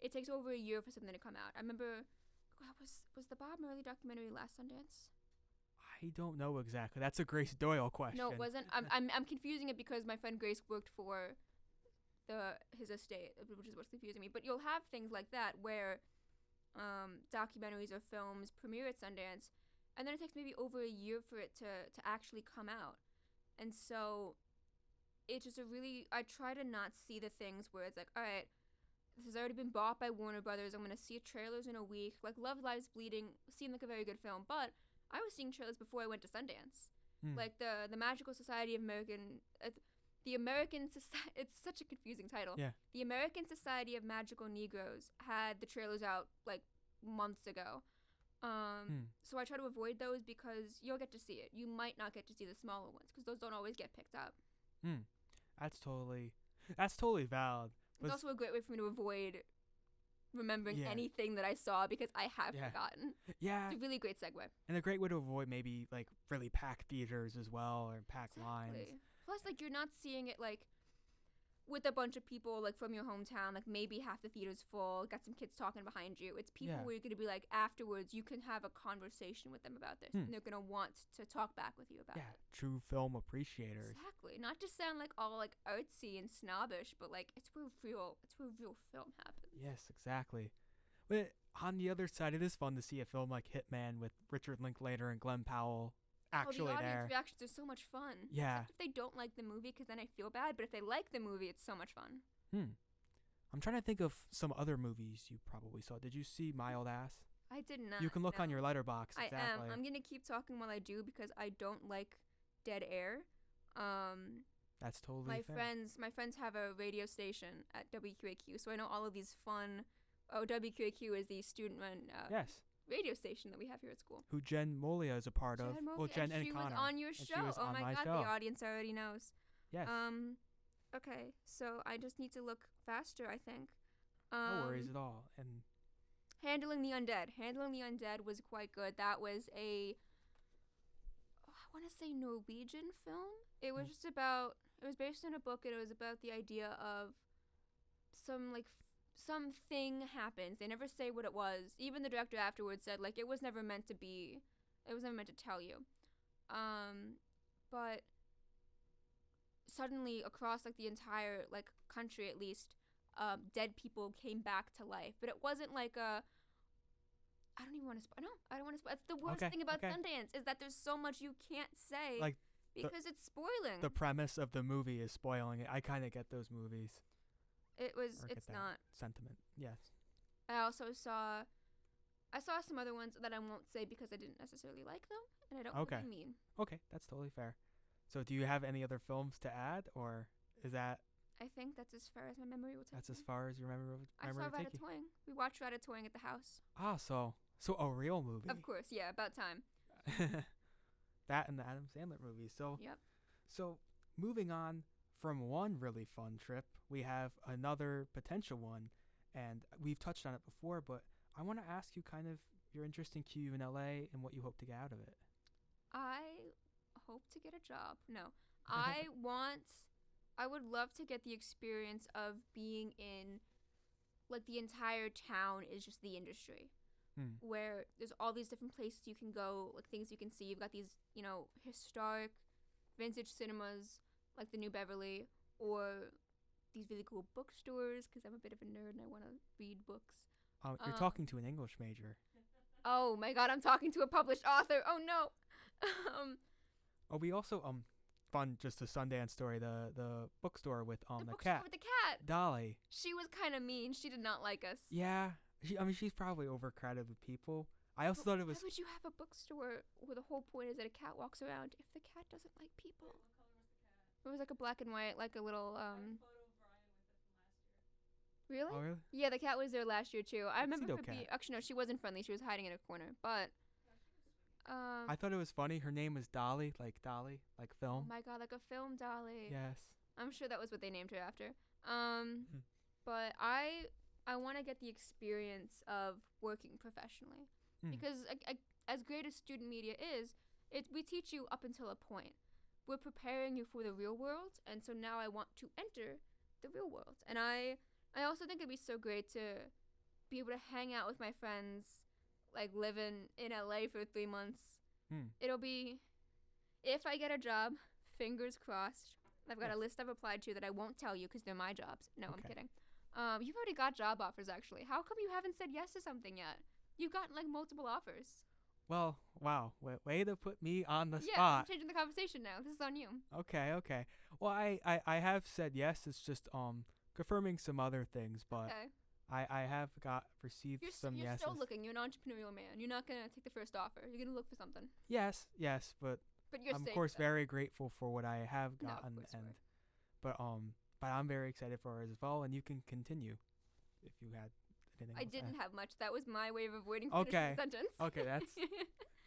it takes over a year for something to come out. I remember, was the Bob Marley documentary last Sundance? I don't know exactly. That's a Grace Doyle question. No, it wasn't. I'm confusing it because my friend Grace worked for his estate, which is what's confusing me. But you'll have things like that where documentaries or films premiere at Sundance, and then it takes maybe over a year for it to actually come out. And so it's just I try to not see the things where it's like, all right, this has already been bought by Warner Brothers. I'm going to see trailers in a week. Like, Love Lies Bleeding seemed like a very good film, but I was seeing trailers before I went to Sundance. Like the Magical Society of American, the American Society. It's such a confusing title. Yeah. The American Society of Magical Negroes had the trailers out like months ago. So I try to avoid those because you'll get to see it. You might not get to see the smaller ones because those don't always get picked up. That's totally valid. It's also a great way for me to avoid remembering Yeah. anything that I saw because I have Yeah. forgotten. Yeah, It's a really great segue. and a great way to avoid maybe like really packed theaters as well, or packed lines. Exactly. Plus, like, you're not seeing it like with a bunch of people like from your hometown. Like, maybe half the theater's full. Got some kids talking behind you. It's people Yeah. where you're gonna be like afterwards. You can have a conversation with them about this, and they're gonna want to talk back with you about Yeah, it. true film appreciators. Exactly. Not to sound like all like artsy and snobbish, but like it's where real film happens. Yes, exactly. But on the other side, it is fun to see a film like Hitman with Richard Linklater and Glenn Powell actually the audience there. reactions are so much fun. Yeah. Except if they don't like the movie, because then I feel bad. But if they like the movie, it's so much fun. I'm trying to think of some other movies you probably saw. Did you see My Old Ass? I did not. You can look on no. your letterbox. I Exactly. am. I'm gonna keep talking while I do because I don't like dead air. That's totally My fair. friends have a radio station at WQAQ, so I know all of these fun. Oh, WQAQ is the student-run Yes. radio station that we have here at school. Who Jen Molia is a part of. Jen Well, Mobley, Jen and she Connor. was on your And she show. was Oh on my my god, show. the audience already knows. Yes. Okay, so I just need to look faster, I think. No worries at all. And Handling the Undead. Handling the Undead was quite good. That was I want to say Norwegian film. It was just about, it was based on a book, and it was about the idea of something happens. They never say what it was. Even the director afterwards said, like, it was never meant to tell you. But suddenly across, like, the entire, like, country at least, dead people came back to life. But it wasn't like I don't even want to spoil. No, I don't want to spoil. That's the worst thing about Sundance, is that there's so much you can't say, like, because it's spoiling. the premise of the movie is spoiling it. I kind of get those movies. It's not. Sentiment. Yes. I also saw some other ones that I won't say because I didn't necessarily like them, and I don't know what I mean. Okay, that's totally fair. So do you have any other films to add, or is that... I think that's as far as my memory will take That's me. as far as your memory will I saw take you? Ratatouille. We watched Ratatouille at the house. Ah, so a real movie. Of course, yeah, about time. That and the Adam Sandler movie. So Yep. So moving on from one really fun trip, we have another potential one, and we've touched on it before, but I want to ask you kind of your interest in QU in LA and what you hope to get out of it. I hope to get a job. No. I would love to get the experience of being in, like, the entire town is just the industry, where there's all these different places you can go, like, things you can see. You've got these, historic vintage cinemas, like the New Beverly, or these really cool bookstores, because I'm a bit of a nerd and I want to read books. You're talking to an English major. Oh my god, I'm talking to a published author. Oh no. We also fun just a Sundance story, the bookstore with The the bookstore cat with the cat. Dolly. She was kind of mean. She did not like us. Yeah, she's probably overcrowded with people. I also thought it was... Why would you have a bookstore where the whole point is that a cat walks around if the cat doesn't like people? What color was the cat? It was like a black and white, like a little I have a photo of Brian with it from last year. Really? Oh, really? Yeah, the cat was there last year too. I remember her Pseudo-cat. actually no, she wasn't friendly. She was hiding in a corner. But I thought it was funny. Her name was Dolly, like oh film. my god, like a film dolly. Yes. I'm sure that was what they named her after. But I want to get the experience of working professionally, because as great as student media is, we teach you up until a point. We're preparing you for the real world, and so now I want to enter the real world. And I also think it'd be so great to be able to hang out with my friends, like living in LA for 3 months. It'll be, if I get a job, fingers crossed. I've got a list I've applied to that I won't tell you because they're my jobs. No, I'm kidding. You've already got job offers, actually. How come you haven't said yes to something yet? You've gotten, like, multiple offers. Well, wow. Way to put me on the Yeah, spot. I'm changing the conversation now. This is on you. Okay. Well, I have said yes. It's just confirming some other things, but Okay. I have received some You're yeses. still looking. You're an entrepreneurial man. You're not going to take the first offer. You're going to look for something. Yes, but But you're I'm safe, of course though. very grateful for what I have No, of gotten, course you are. but I'm very excited for it as well, and you can continue if you had anything. I else to didn't add. have much. That was my way of avoiding Okay. finishing the sentence. Okay,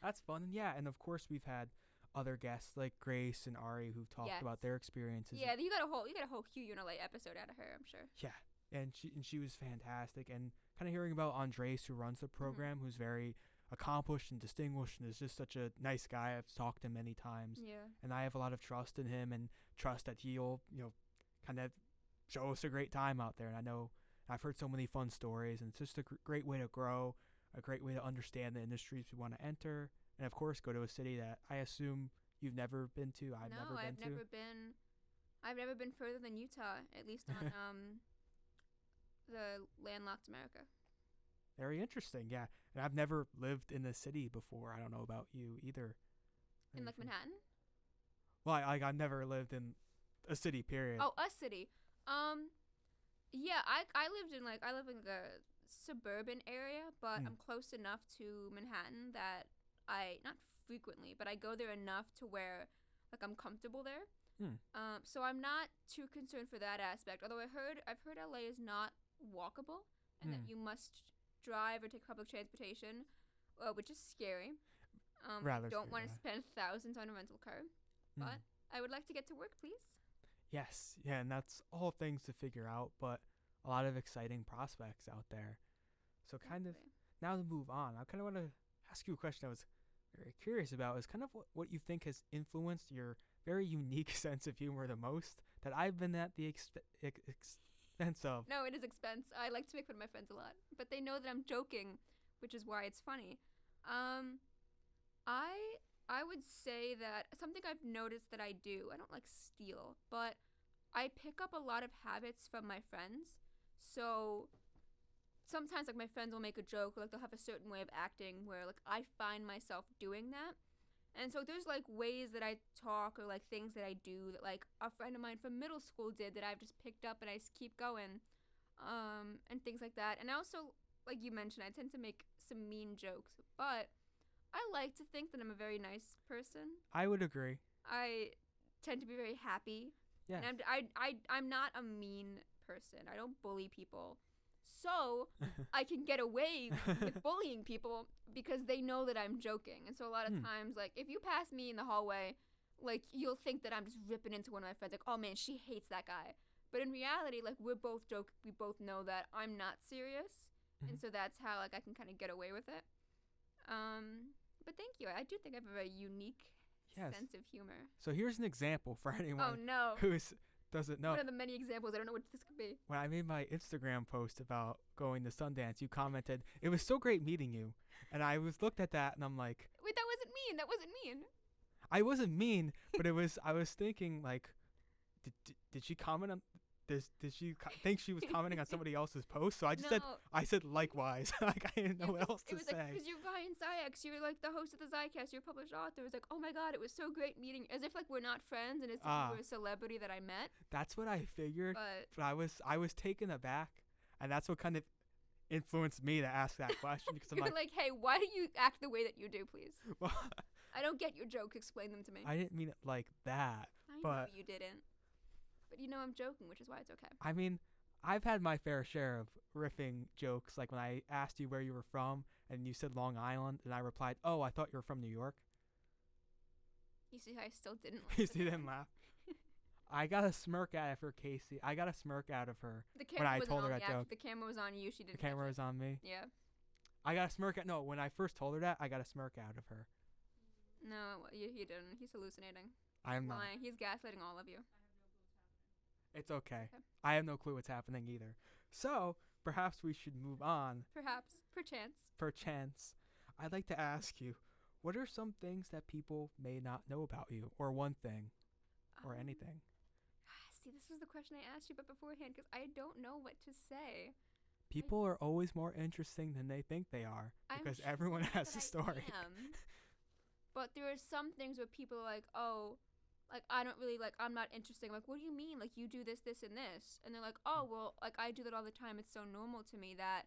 that's fun. And yeah, and of course we've had other guests like Grace and Ari who've talked Yes. about their experiences. Yeah, you got a whole QUNLA episode out of her, I'm sure. Yeah, and she was fantastic. And kind of hearing about Andres, who runs the program, who's very accomplished and distinguished, and is just such a nice guy. I've talked to him many times, Yeah. and I have a lot of trust in him and trust that he'll kind of show us a great time out there. And I know I've heard so many fun stories, and it's just a great way to grow, a great way to understand the industries we want to enter, and of course go to a city that I assume you've never been to. I've never been. I've never been further than Utah, at least on the landlocked America. Very interesting, yeah. And I've never lived in the city before. I don't know about you either. In like Manhattan? Well, I've never lived in a city. Period. Oh, a city. Yeah, I live in a suburban area, but I'm close enough to Manhattan that I not frequently, but I go there enough to where like I'm comfortable there. So I'm not too concerned for that aspect. Although I've heard LA is not walkable and that you must drive or take public transportation, which is scary. Rather don't want scary, to spend thousands on a rental car, but I would like to get to work, please. Yes, yeah, and that's all things to figure out, but a lot of exciting prospects out there. So kind of now to move on, I kind of want to ask you a question I was very curious about. Is kind of what you think has influenced your very unique sense of humor the most that I've been at the expense of. No, it is expense. I like to make fun of my friends a lot, but they know that I'm joking, which is why it's funny. I would say that something I've noticed that I do, I don't like steal, but I pick up a lot of habits from my friends. So sometimes like my friends will make a joke or like they'll have a certain way of acting where like I find myself doing that. And so there's like ways that I talk or like things that I do that like a friend of mine from middle school did that I've just picked up and I just keep going, and things like that. And I also, like you mentioned, I tend to make some mean jokes, but I like to think that I'm a very nice person. I would agree. I tend to be very happy. Yeah. And I'm not a mean person. I don't bully people. So I can get away with bullying people because they know that I'm joking. And so a lot of times, like, if you pass me in the hallway, like, you'll think that I'm just ripping into one of my friends. Like, oh, man, she hates that guy. But in reality, like, we're both joking. We both know that I'm not serious. And so that's how, like, I can kind of get away with it. But thank you. I do think I have a very unique sense of humor. So here's an example for anyone who doesn't know. One of the many examples. I don't know what this could be. When I made my Instagram post about going to Sundance, you commented, "It was so great meeting you." And I looked at that and I'm like, wait, that wasn't mean. That wasn't mean. I wasn't mean, but I was thinking like, did she comment on this? Did she think she was commenting on somebody else's post? So I said likewise. Like I didn't know what else to say. It was like, because you're Ryan Ziaks, you're like the host of the Zicast, you're a published author. It was like, oh my God, it was so great meeting, as if like we're not friends and as if you were a celebrity that I met. That's what I figured, but I was taken aback, and that's what kind of influenced me to ask that question because I'm like, hey, why do you act the way that you do, please? Well, I don't get your joke. Explain them to me. I didn't mean it like that. I know you didn't. But you know I'm joking, which is why it's okay. I mean, I've had my fair share of riffing jokes, like when I asked you where you were from, and you said Long Island, and I replied, "Oh, I thought you were from New York." You see how I still didn't laugh. You didn't laugh. I got a smirk out of her, Casey. I got a smirk out of her when I told her that joke. The camera was on you. She didn't. The camera was on me. Yeah. I got a smirk out. No, when I first told her that, I got a smirk out of her. No, he didn't. He's hallucinating. I'm not. Lying. He's gaslighting all of you. It's okay. I have no clue what's happening either. So, perhaps we should move on. Perhaps. Perchance. Perchance. I'd like to ask you, what are some things that people may not know about you? Or one thing? Or anything? See, this was the question I asked you but beforehand because I don't know what to say. People are always more interesting than they think they are because everyone has a story. But there are some things where people are like, oh, like, I don't really, like, I'm not interesting. Like, what do you mean? Like, you do this, this, and this. And they're like, oh, well, like, I do that all the time. It's so normal to me that,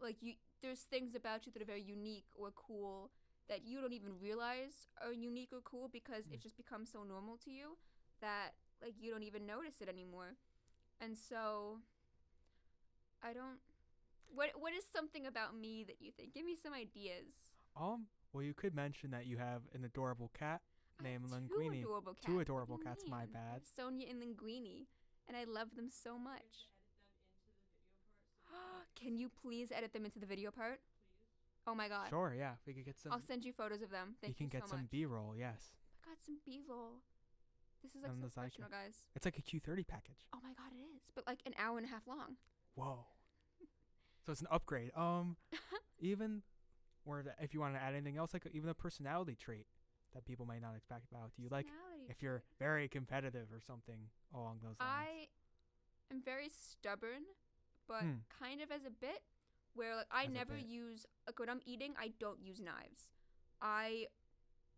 like, there's things about you that are very unique or cool that you don't even realize are unique or cool because it just becomes so normal to you that, like you don't even notice it anymore. And so I don't. What is something about me that you think? Give me some ideas. Well, you could mention that you have an adorable cat I have named two Linguini. adorable cats. Two What adorable do you cats, my mean? I bad. have Sonia and Linguini, and I love them so much. Can you please edit them into the video part? Oh my god. Sure, yeah. We could get some. I'll send you photos of them. We Thank can you get so some much. B-roll, yes. I got some B-roll. This is like On so the Zicast. professional, guys. It's like a Q30 package. Oh my god, it is. But like an hour and a half long. Whoa. So it's an upgrade. Even, or if you want to add anything else, like even a personality trait that people might not expect about you, like Personality if you're very competitive or something along those lines. I am very stubborn, but Hmm. kind of as a bit, where like I As a never bit. use like when I'm eating, I don't use knives.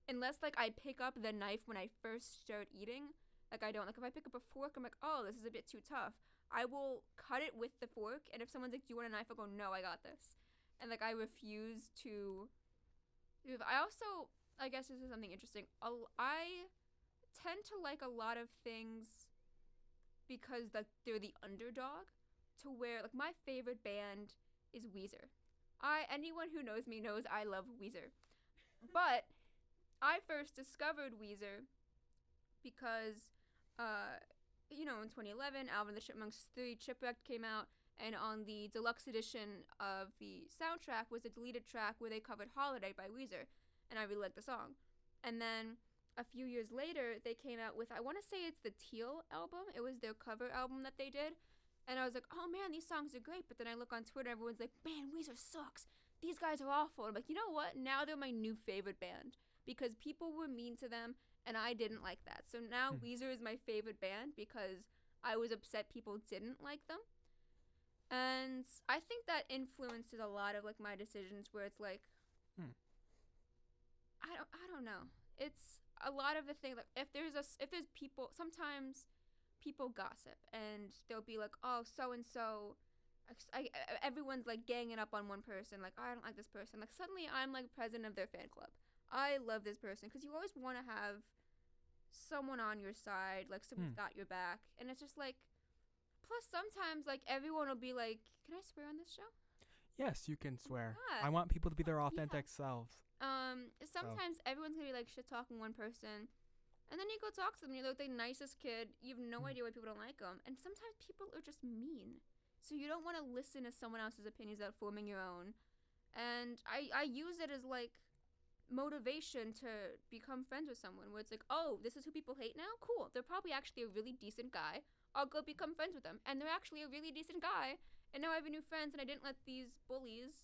Unless like I pick up the knife when I first start eating, like I don't. Like if I pick up a fork, I'm like, oh, this is a bit too tough. I will cut it with the fork, and if someone's like, do you want a knife? I'll go, no, I got this. And like I refuse to. I also, I guess this is something interesting. I tend to like a lot of things because like they're the underdog, to where like my favorite band is Weezer. Anyone who knows me knows I love Weezer. But I first discovered Weezer because in 2011, Alvin and the Chipmunks 3 Chipwrecked came out, and on the deluxe edition of the soundtrack was a deleted track where they covered Holiday by Weezer, and I really liked the song. And then a few years later, they came out with, I want to say it's the Teal album. It was their cover album that they did. And I was like, oh man, these songs are great. But then I look on Twitter, everyone's like, man, Weezer sucks. These guys are awful. I'm like, you know what? Now they're my new favorite band because people were mean to them, and I didn't like that. So now Weezer is my favorite band because I was upset people didn't like them. And I think that influences a lot of like my decisions, where it's like, I don't know. It's a lot of the thing. Like if there's people, sometimes people gossip and they'll be like, oh, so and so. Everyone's like ganging up on one person. Like, oh, I don't like this person. Like suddenly I'm like president of their fan club. I love this person, because you always want to have someone on your side, like someone's got your back, and it's just like. Plus, sometimes like everyone will be like, "Can I swear on this show?" Yes, you can swear. Yeah. I want people to be their authentic selves. Sometimes everyone's gonna be like shit talking one person, and then you go talk to them. You're like the nicest kid. You have no idea why people don't like them, and sometimes people are just mean. So you don't want to listen to someone else's opinions without forming your own. And I use it as like motivation to become friends with someone, where it's like, oh, this is who people hate now? Cool. They're probably actually a really decent guy. I'll go become friends with them. And they're actually a really decent guy. And now I have a new friends, and I didn't let these bullies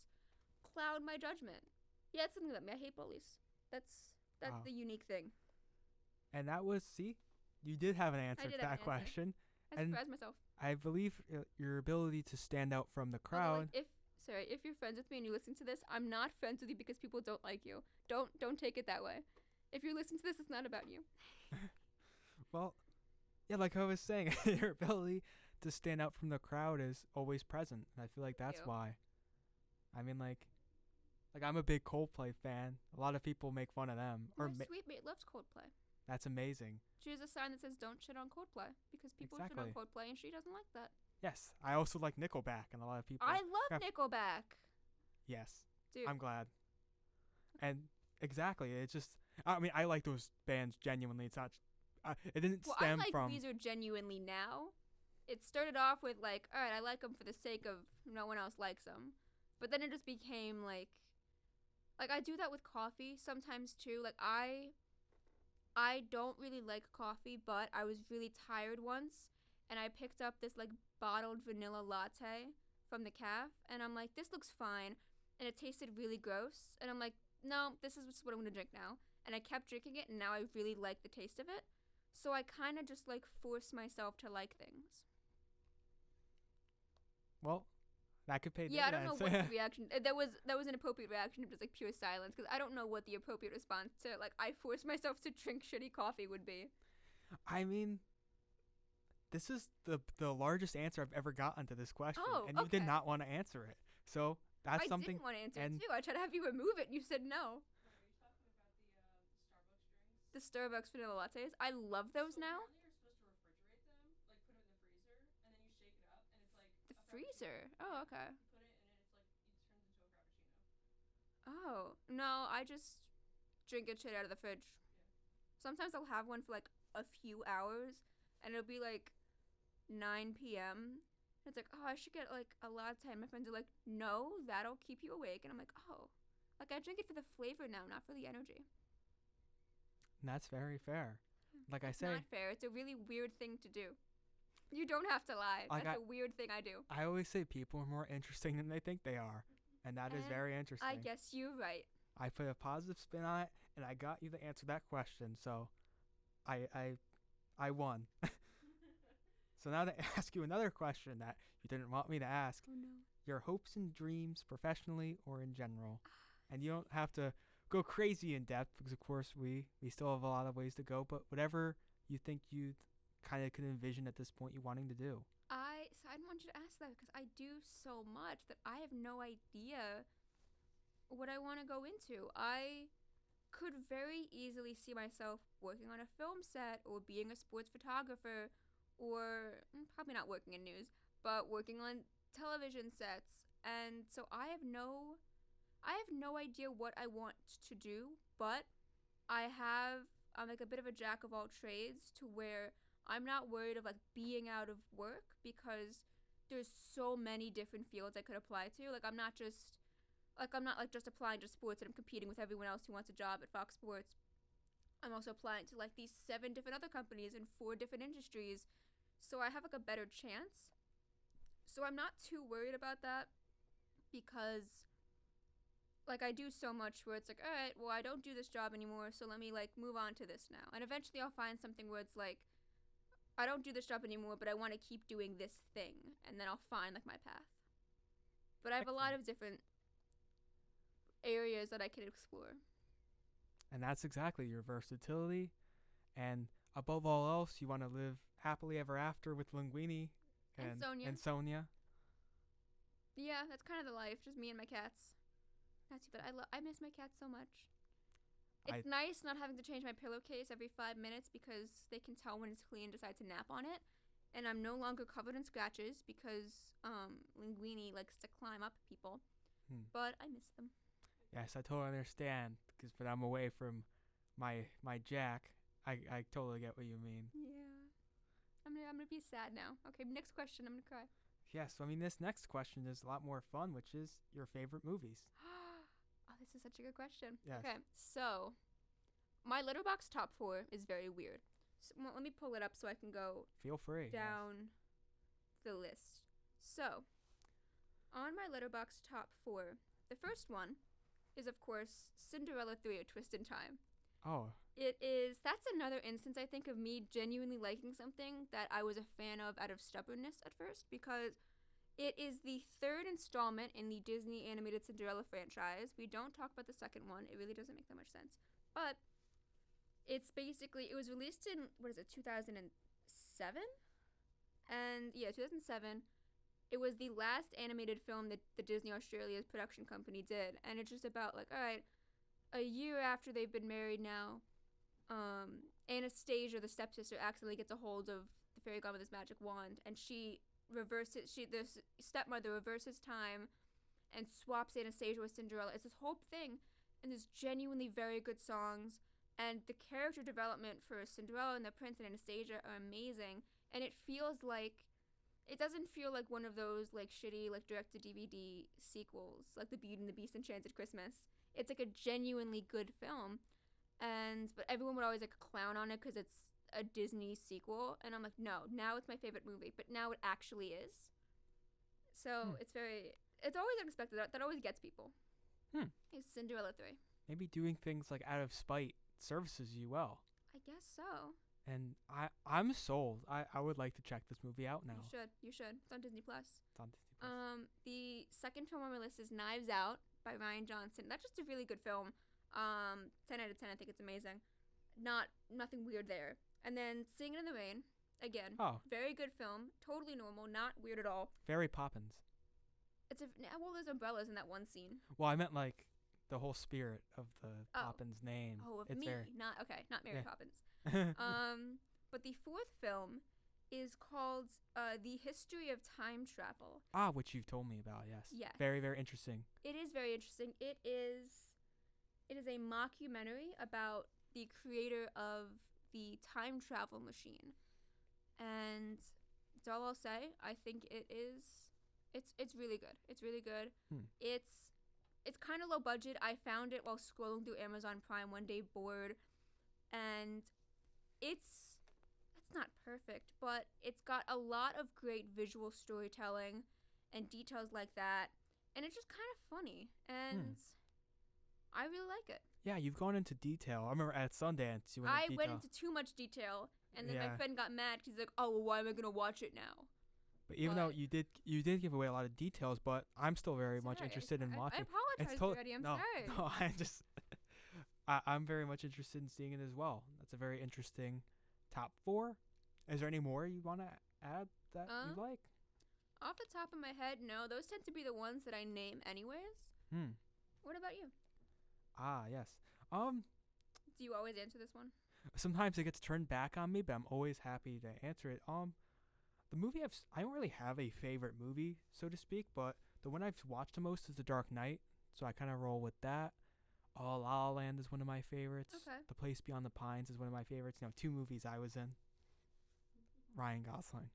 cloud my judgment. Yeah, it's something about me. I hate bullies. That's Wow. the unique thing. And that was, see, you did have an answer did to have that an answer. question. I And surprised myself. I believe your ability to stand out from the Although, crowd. like, if you're friends with me and you listen to this, I'm not friends with you because people don't like you. Don't take it that way. If you're listening to this, it's not about you. Well, yeah, like I was saying, your ability to stand out from the crowd is always present. And I feel like that's you. why. I mean, like I'm a big Coldplay fan. A lot of people make fun of them. My sweet mate loves Coldplay. That's amazing. She has a sign that says "Don't shit on Coldplay" because people shit on Exactly. Coldplay, and she doesn't like that. Yes, I also like Nickelback, and a lot of people. I love crap. Nickelback, Yes, dude. I'm glad. And exactly, it's just. I mean, I like those bands genuinely. It's not. It didn't Well, stem I like from. Weezer genuinely now. It started off with like, all right, I like them for the sake of no one else likes them, but then it just became like I do that with coffee sometimes too. Like I don't really like coffee, but I was really tired once, and I picked up this like bottled vanilla latte from the caf, and I'm like, this looks fine, and it tasted really gross, and I'm like, no, this is what I'm gonna drink now, and I kept drinking it, and now I really like the taste of it, so I kind of just like force myself to like things. Well, that could pay Yeah, I don't know dividends. what the reaction. That was an appropriate reaction of just like pure silence, because I don't know what the appropriate response to like I force myself to drink shitty coffee would be. I mean, this is the largest answer I've ever gotten to this question, Oh, and you did okay. not want to answer it. So that's I something. didn't want to answer and- it too. I tried to have you remove it, and you said no. Are you talking about the Starbucks drinks? The Starbucks vanilla lattes. I love those So now. apparently you're supposed to freezer. Oh, okay. You put it in it, it's like it turns into a frappuccino. Oh, no, I just drink it straight out of the fridge. Sometimes I'll have one for like a few hours, and it'll be like 9 p.m. It's like, oh, I should get like a latte. My friends are like, no, that'll keep you awake. And I'm like, oh, like I drink it for the flavor now, not for the energy. And that's very fair. Like I It's say, not fair. It's a really weird thing to do. You don't have to lie. Like That's a weird thing I do. I always say people are more interesting than they think they are. And that is And very interesting. I guess you're right. I put a positive spin on it, and I got you to answer that question. So I won. So now to ask you another question that you didn't want me to ask. Oh, no. Your hopes and dreams professionally or in general. And you don't have to go crazy in depth because, of course, we still have a lot of ways to go. But whatever you think you kind of could envision at this point you wanting to do. I didn't want you to ask that because I do so much that I have no idea what I want to go into. I could very easily see myself working on a film set or being a sports photographer or probably not working in news, but working on television sets. And so I have no idea what I want to do, but I'm like a bit of a jack of all trades to where I'm not worried of like being out of work because there's so many different fields I could apply to. I'm not just applying to sports and I'm competing with everyone else who wants a job at Fox Sports. I'm also applying to like these 7 different other companies in 4 different industries. So I have like a better chance. So I'm not too worried about that because like I do so much where it's like, all right, well, I don't do this job anymore, so let me like move on to this now. And eventually I'll find something where it's like, I don't do this job anymore, but I want to keep doing this thing, and then I'll find like my path. But I have a lot of different areas that I can explore. And that's exactly your versatility. And above all else, you want to live happily ever after with Linguini And Sonia. And Sonia. Yeah, that's kind of the life, just me and my cats. Not too bad. I miss my cats so much. It's nice not having to change my pillowcase every 5 minutes because they can tell when it's clean and decide to nap on it. And I'm no longer covered in scratches because Linguini likes to climb up people. But I miss them. Yes, I totally understand because when I'm away from my Jack, I totally get what you mean. Yeah. I'm gonna be sad now. Okay, next question. I'm gonna cry. Yes, I mean, this next question is a lot more fun, which is your favorite movies. Oh, this is such a good question. Yes. Okay, so my Letterboxd top 4 is very weird. So, well, let me pull it up so I can go Feel free. down the list. So, on my Letterboxd top 4, the first one is, of course, Cinderella 3: A Twist in Time. Oh, That's another instance, I think, of me genuinely liking something that I was a fan of out of stubbornness at first, because it is the 3rd installment in the Disney animated Cinderella franchise. We don't talk about the second one. It really doesn't make that much sense. But it was released in, 2007? And yeah, 2007. It was the last animated film that the Disney Australia's production company did. And it's just about like, all right, a year after they've been married now, Anastasia, the stepsister, accidentally gets a hold of the fairy godmother's magic wand, and the stepmother reverses time and swaps Anastasia with Cinderella. It's this whole thing, and there's genuinely very good songs, and the character development for Cinderella and the prince and Anastasia are amazing, and it doesn't feel like one of those like shitty like direct-to-DVD sequels, like The Beauty and the Beast Enchanted Christmas. It's like a genuinely good film. But everyone would always like clown on it because it's a Disney sequel, and I'm like, no, now it's my favorite movie, but now it actually is. So it's always unexpected. That always gets people. It's Cinderella 3. Maybe doing things like out of spite services you well. I guess so. And I'm sold. I would like to check this movie out now. You should. It's on Disney Plus. It's on Disney Plus. The second film on my list is Knives Out by Rian Johnson. That's just a really good film. 10 out of 10. I think it's amazing. Nothing weird there. And then Singing in the Rain, again. Oh. Very good film. Totally normal. Not weird at all. Very Poppins. There's umbrellas in that one scene. Well, I meant like the whole spirit of the Poppins name. Oh, of it's me. Very... Not Mary Yeah. Poppins. But the 4th film is called The History of Time Travel. Ah, which you've told me about, yes. Yes. Very, very interesting. It is very interesting. It is a mockumentary about the creator of the time travel machine. And that's all I'll say. I think it's really good. It's really good. It's kind of low budget. I found it while scrolling through Amazon Prime one day bored, and it's not perfect, but it's got a lot of great visual storytelling and details like that, and it's just kind of funny, and I really like it. Yeah, you've gone into detail. I remember at Sundance, you went into detail. I went into too much detail, and then my friend got mad because he's like, "Oh, well, why am I gonna watch it now?" But even though you did give away a lot of details, but I'm still very much interested in watching. I apologize already. I'm sorry. No, I'm very much interested in seeing it as well. That's a very interesting top 4. Is there any more you want to add that you like? Off the top of my head, no. Those tend to be the ones that I name anyways. What about you? Ah, yes. Do you always answer this one? Sometimes it gets turned back on me, but I'm always happy to answer it. The movie I don't really have a favorite movie, so to speak, but the one I've watched the most is The Dark Knight, so I kind of roll with that. La La Land is one of my favorites. Okay. The Place Beyond the Pines is one of my favorites. 2 movies I was in. Ryan Gosling.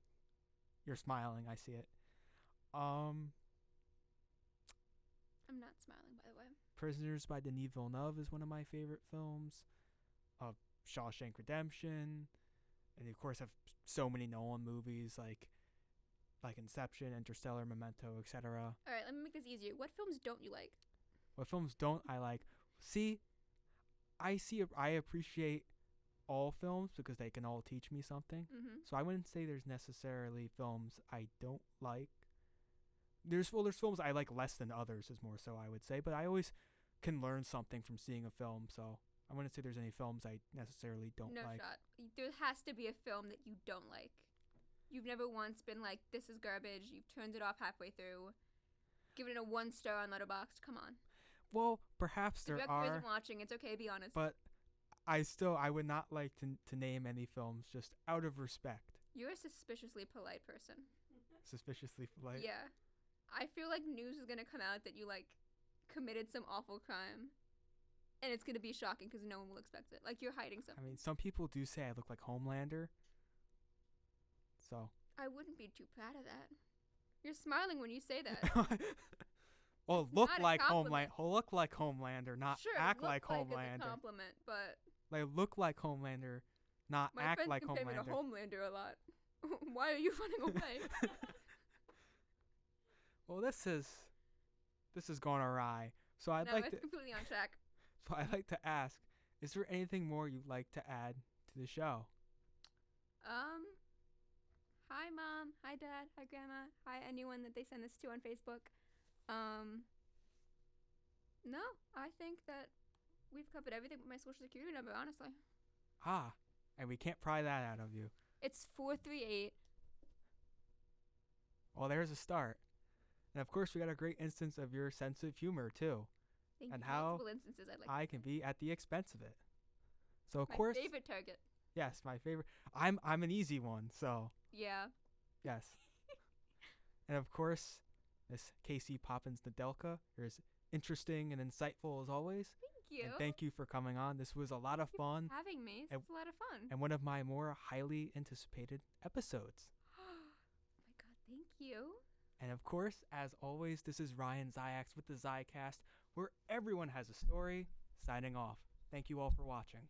You're smiling, I see it. I'm not smiling, by the way. Prisoners by Denis Villeneuve is one of my favorite films. Shawshank Redemption. And of course, I have so many Nolan movies like Inception, Interstellar, Memento, etc. All right, let me make this easier. What films don't you like? What films don't I like? I appreciate all films because they can all teach me something. So I wouldn't say there's necessarily films I don't like. There's films I like less than others is more so I would say, but I always can learn something from seeing a film, so I wouldn't say there's any films I necessarily don't like. No shot. There has to be a film that you don't like. You've never once been like, this is garbage. You've turned it off halfway through. Given it a 1 star on Letterboxd. Come on. Well, perhaps the there director are. isn't watching. It's okay. Be honest. But I would not like to name any films just out of respect. You're a suspiciously polite person. Suspiciously polite? Yeah. I feel like news is going to come out that you, committed some awful crime. And it's going to be shocking because no one will expect it. Like, you're hiding something. I mean, some people do say I look like Homelander. So. I wouldn't be too proud of that. You're smiling when you say that. Well, look like Homelander, not sure, act like Homelander. It's a compliment, but like look like Homelander, not act like Homelander. My friends compare me to Homelander a lot. Why are you running away? Well, this is going awry. So it's completely on track. So I'd like to ask, is there anything more you'd like to add to the show? Hi Mom, hi Dad, hi Grandma, hi anyone that they send this to on Facebook. No, I think that we've covered everything with my social security number, honestly. And we can't pry that out of you. It's 438. Well, there's a start. And of course, we got a great instance of your sense of humor, too. Thank and you. how multiple instances I'd like I can be at the expense of it. So, of my course. My favorite target. Yes, my favorite. I'm an easy one, so. Yeah. Yes. And of course, Miss Casey Poppins Nedelka, you're as interesting and insightful as always. Thank you. And thank you for coming on. This was a lot of fun. Having me. This was a lot of fun. And one of my more highly anticipated episodes. Oh my God, thank you. And of course, as always, this is Ryan Ziaks with the Zicast, where everyone has a story. Signing off. Thank you all for watching.